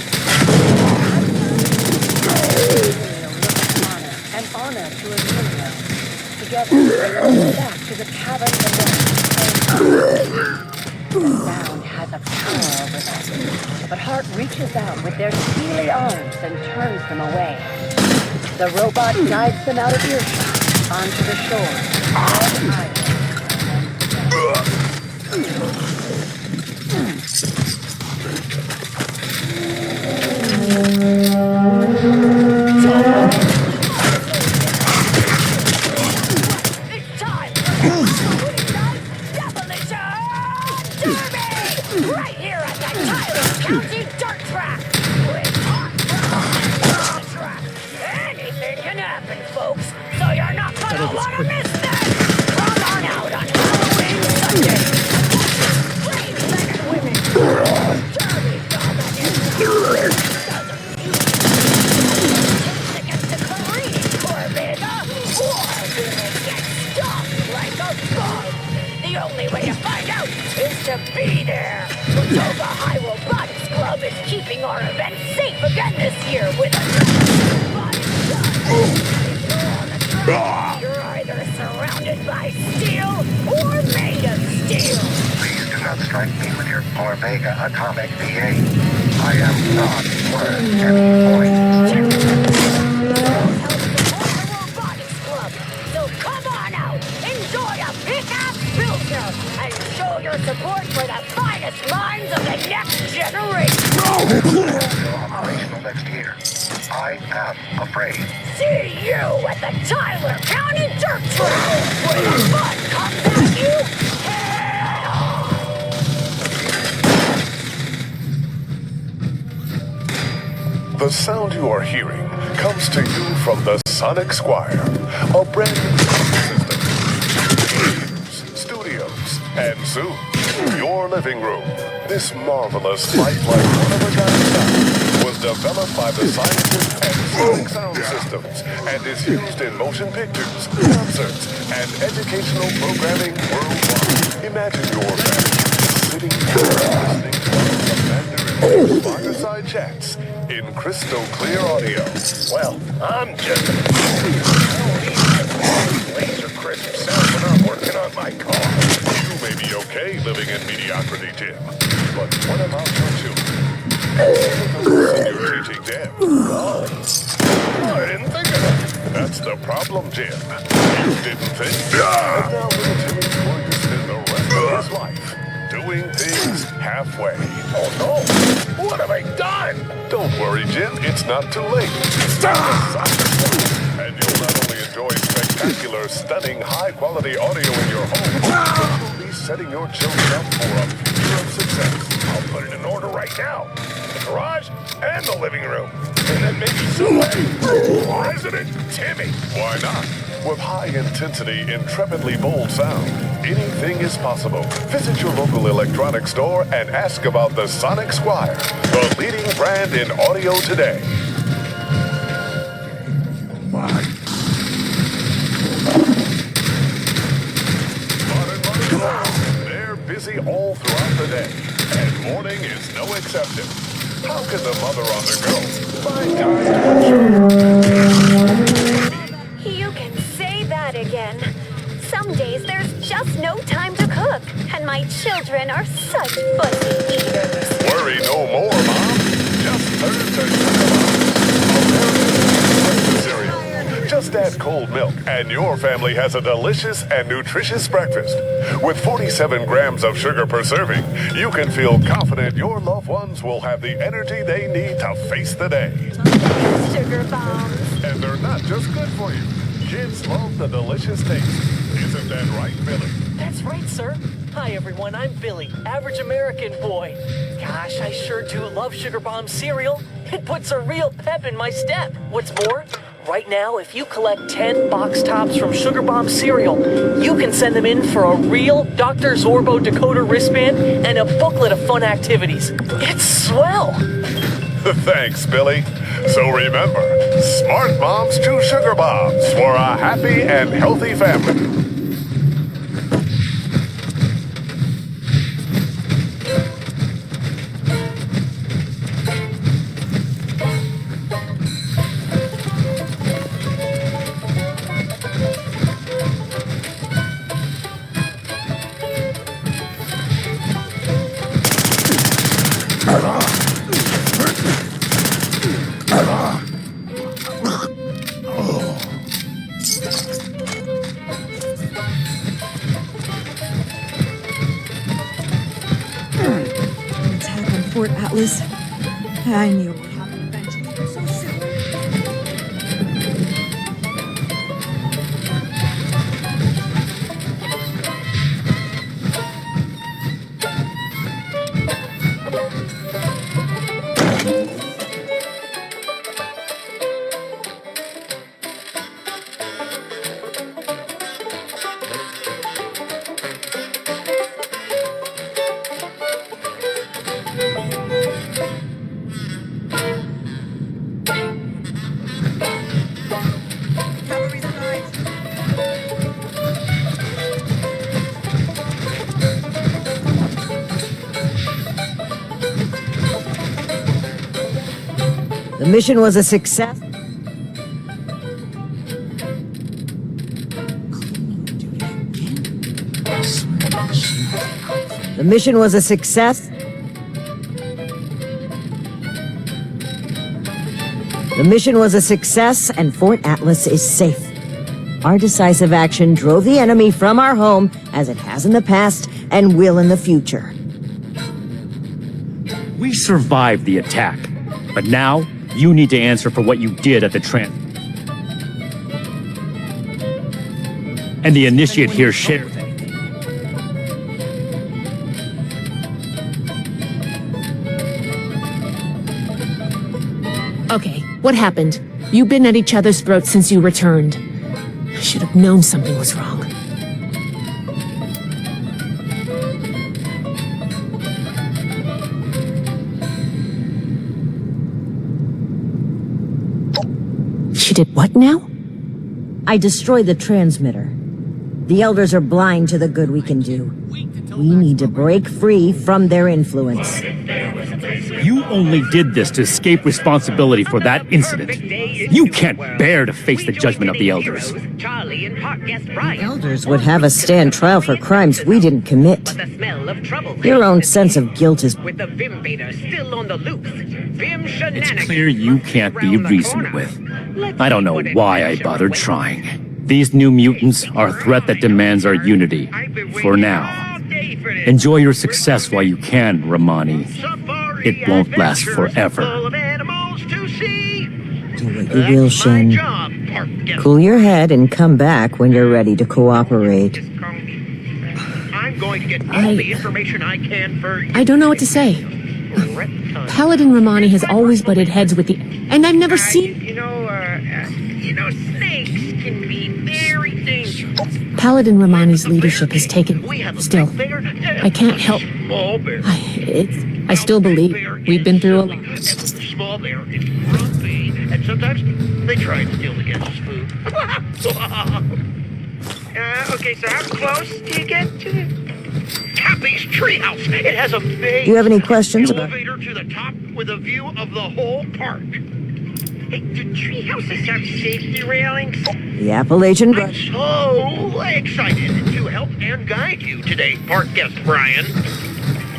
and honor to Emilio. Together, they go back to the cavern below. The sound has a power over them, but Hart reaches out with their steely arms and turns them away. The robot guides them out of earshot onto the shore. right here at the Tyler County Dirt Track. Anything can happen, folks, so you're not gonna want to miss this. Come on out on Halloween Sunday. Brave men and women, dirty dominant, against the Careening Corvette, or will it get stuck like a bug? The only way to find out is to be there. The Toga High Robotics Club is keeping our event safe again this year with a you're either surrounded by steel or made of steel. Please do not strike me with your Corvega atomic VA. I am not worth any points. Robotics Club. So come on out, enjoy a pick-up filter, and show your support for the finest minds of the next generation. Operational next year. I am afraid. See you at the Tyler County Dirt Track, where the fun comes at you head on. The sound you are hearing comes to you from the Sonic Squire, a brand new system. Games, studios, and soon, your living room. This marvelous, lifelike, one-of-a-kind sound was was developed by the scientists at Sonic Sound Systems and is used in motion pictures, concerts, and educational programming worldwide. Imagine your family sitting down listening to the Mandarin fireside chats in crystal clear audio. Well, I'm just laser crisp sound when I'm working on my car. You may be okay living in mediocrity, Jim, but what about your children? You're teaching them. Oh, I didn't think of that. That's the problem, Jim. You didn't think. And now little Jimmy's going to spend the rest of his life doing things halfway. Oh no! What have I done? Don't worry, Jim. It's not too late. Stop! And you'll not only enjoy spectacular, stunning, high-quality audio in your home, but you'll be setting your children up for a future of success. I'll put it in order right now. The garage and the living room. And then maybe somewhere. Resident Timmy. Why not? With high-intensity, intrepidly bold sound, anything is possible. Visit your local electronics store and ask about the Sonic Squire, the leading brand in audio today. They're busy all throughout the day, and morning is no exception. How can the mother on the go find time to You can say that again. Some days there's just no time to cook, and my children are such fussy eaters. worry no more, Mom? Just turn to America's cereal. Just add cold milk, and your family has a delicious and nutritious breakfast. With 47 grams of sugar per serving, you can feel confident your loved ones will have the energy they need to face the day. Sugar bombs. And they're not just good for you. Kids love the delicious taste. Isn't that right, Billy? That's right, sir. Hi, everyone. I'm Billy, average American boy. Gosh, I sure do love Sugar Bomb cereal. It puts a real pep in my step. What's more, right now, if you collect 10 box tops from Sugar Bomb cereal, you can send them in for a real Dr. Zorbo decoder wristband and a booklet of fun activities. It's swell. Thanks, Billy. So remember, smart moms choose Sugar Bombs for a happy and healthy family. Attack on Fort Atlas. I knew it would happen eventually. So soon. The mission was a success. The mission was a success. The mission was a success, and Fort Atlas is safe. Our decisive action drove the enemy from our home, as it has in the past and will in the future. We survived the attack, but now you need to answer for what you did at the And the initiate here shared. Okay, what happened? You've been at each other's throats since you returned. I should have known something was wrong. did what now? I destroyed the transmitter. The Elders are blind to the good we can do. We need to break free from their influence. You only did this to escape responsibility for that incident. You can't bear to face the judgment of the Elders. The Elders would have us stand trial for crimes we didn't commit. Your own sense of guilt is... It's clear you can't be reasoned with. I don't know why I bothered trying. These new mutants are a threat that demands our unity. For now. Enjoy your success while you can, Romani. It won't last forever. Do what you will, Shin. Cool your head and come back when you're ready to cooperate. I'm going to get all the information I can for you. I don't know what to say. Paladin Romani has always butted heads with the... And I've never seen... Snakes can be very dangerous. Paladin Romani's leadership has taken... Still, I can't help... I still believe we've been through a lot. Small bear is grumpy, and sometimes they try and steal the guest's food. Okay, so how close do you get to it? Happy's treehouse. It has a big... Do you have any questions about... elevator to the top with a view of the whole park. Hey, do treehouses have safety railings? The Appalachian... I'm so excited to help and guide you today, park guest Brian.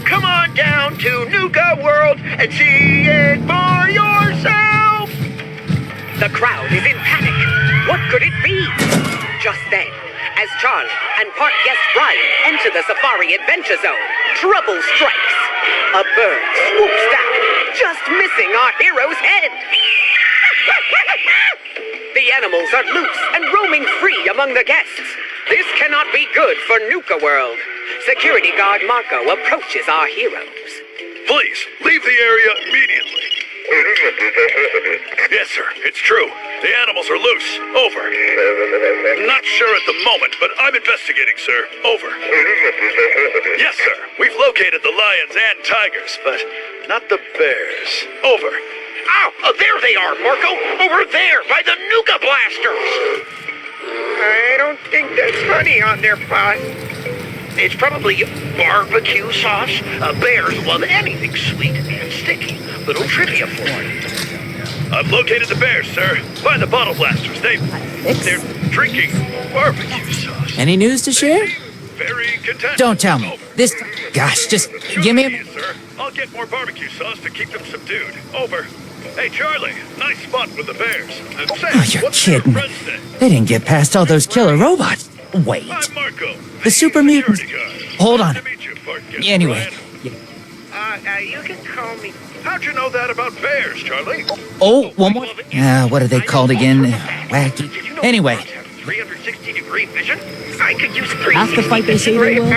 Come on down to Nuka World and see it for yourself! The crowd is in panic. What could it be? Just then, as Charlie and park guest Brian enter the Safari Adventure Zone, trouble strikes. A bird swoops down, just missing our hero's head. The animals are loose and roaming free among the guests. This cannot be good for Nuka World. Security guard Marco approaches our heroes. Please, leave the area immediately. Yes, sir, it's true. The animals are loose. Over. Not sure at the moment, but I'm investigating, sir. Over. Yes, sir. We've located the lions and tigers, but not the bears. Over. Oh, there they are, Marco! Over there, by the Nuka Blasters! I don't think there's honey on their pot. It's probably barbecue sauce. Bears love anything sweet and sticky. Little trivia for you. I've located the bears, sir. By the bottle blasters. They're drinking barbecue sauce. Any news to share? Very content. Don't tell me. This... Gosh, just give me a... Sir, I'll get more barbecue sauce to keep them subdued. Over. Hey, Charlie, nice spot with the bears. Oh, you're kidding. They didn't get past all those killer robots. Wait. I'm Marco. The super mutants... Hold on. Anyway. You can call me... How'd you know that about bears, Charlie? Oh, one more... what are they called again? Wacky. Anyway. 360-degree vision? I could use Half the fight they say they will,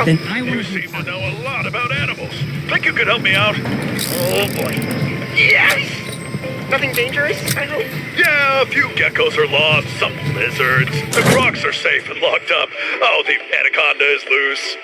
then I You seem to know a lot about animals. Think you could help me out? Oh, boy. Yes! Nothing dangerous, I hope? Yeah, a few geckos are lost, some lizards. The crocs are safe and locked up. Oh, the anaconda is loose.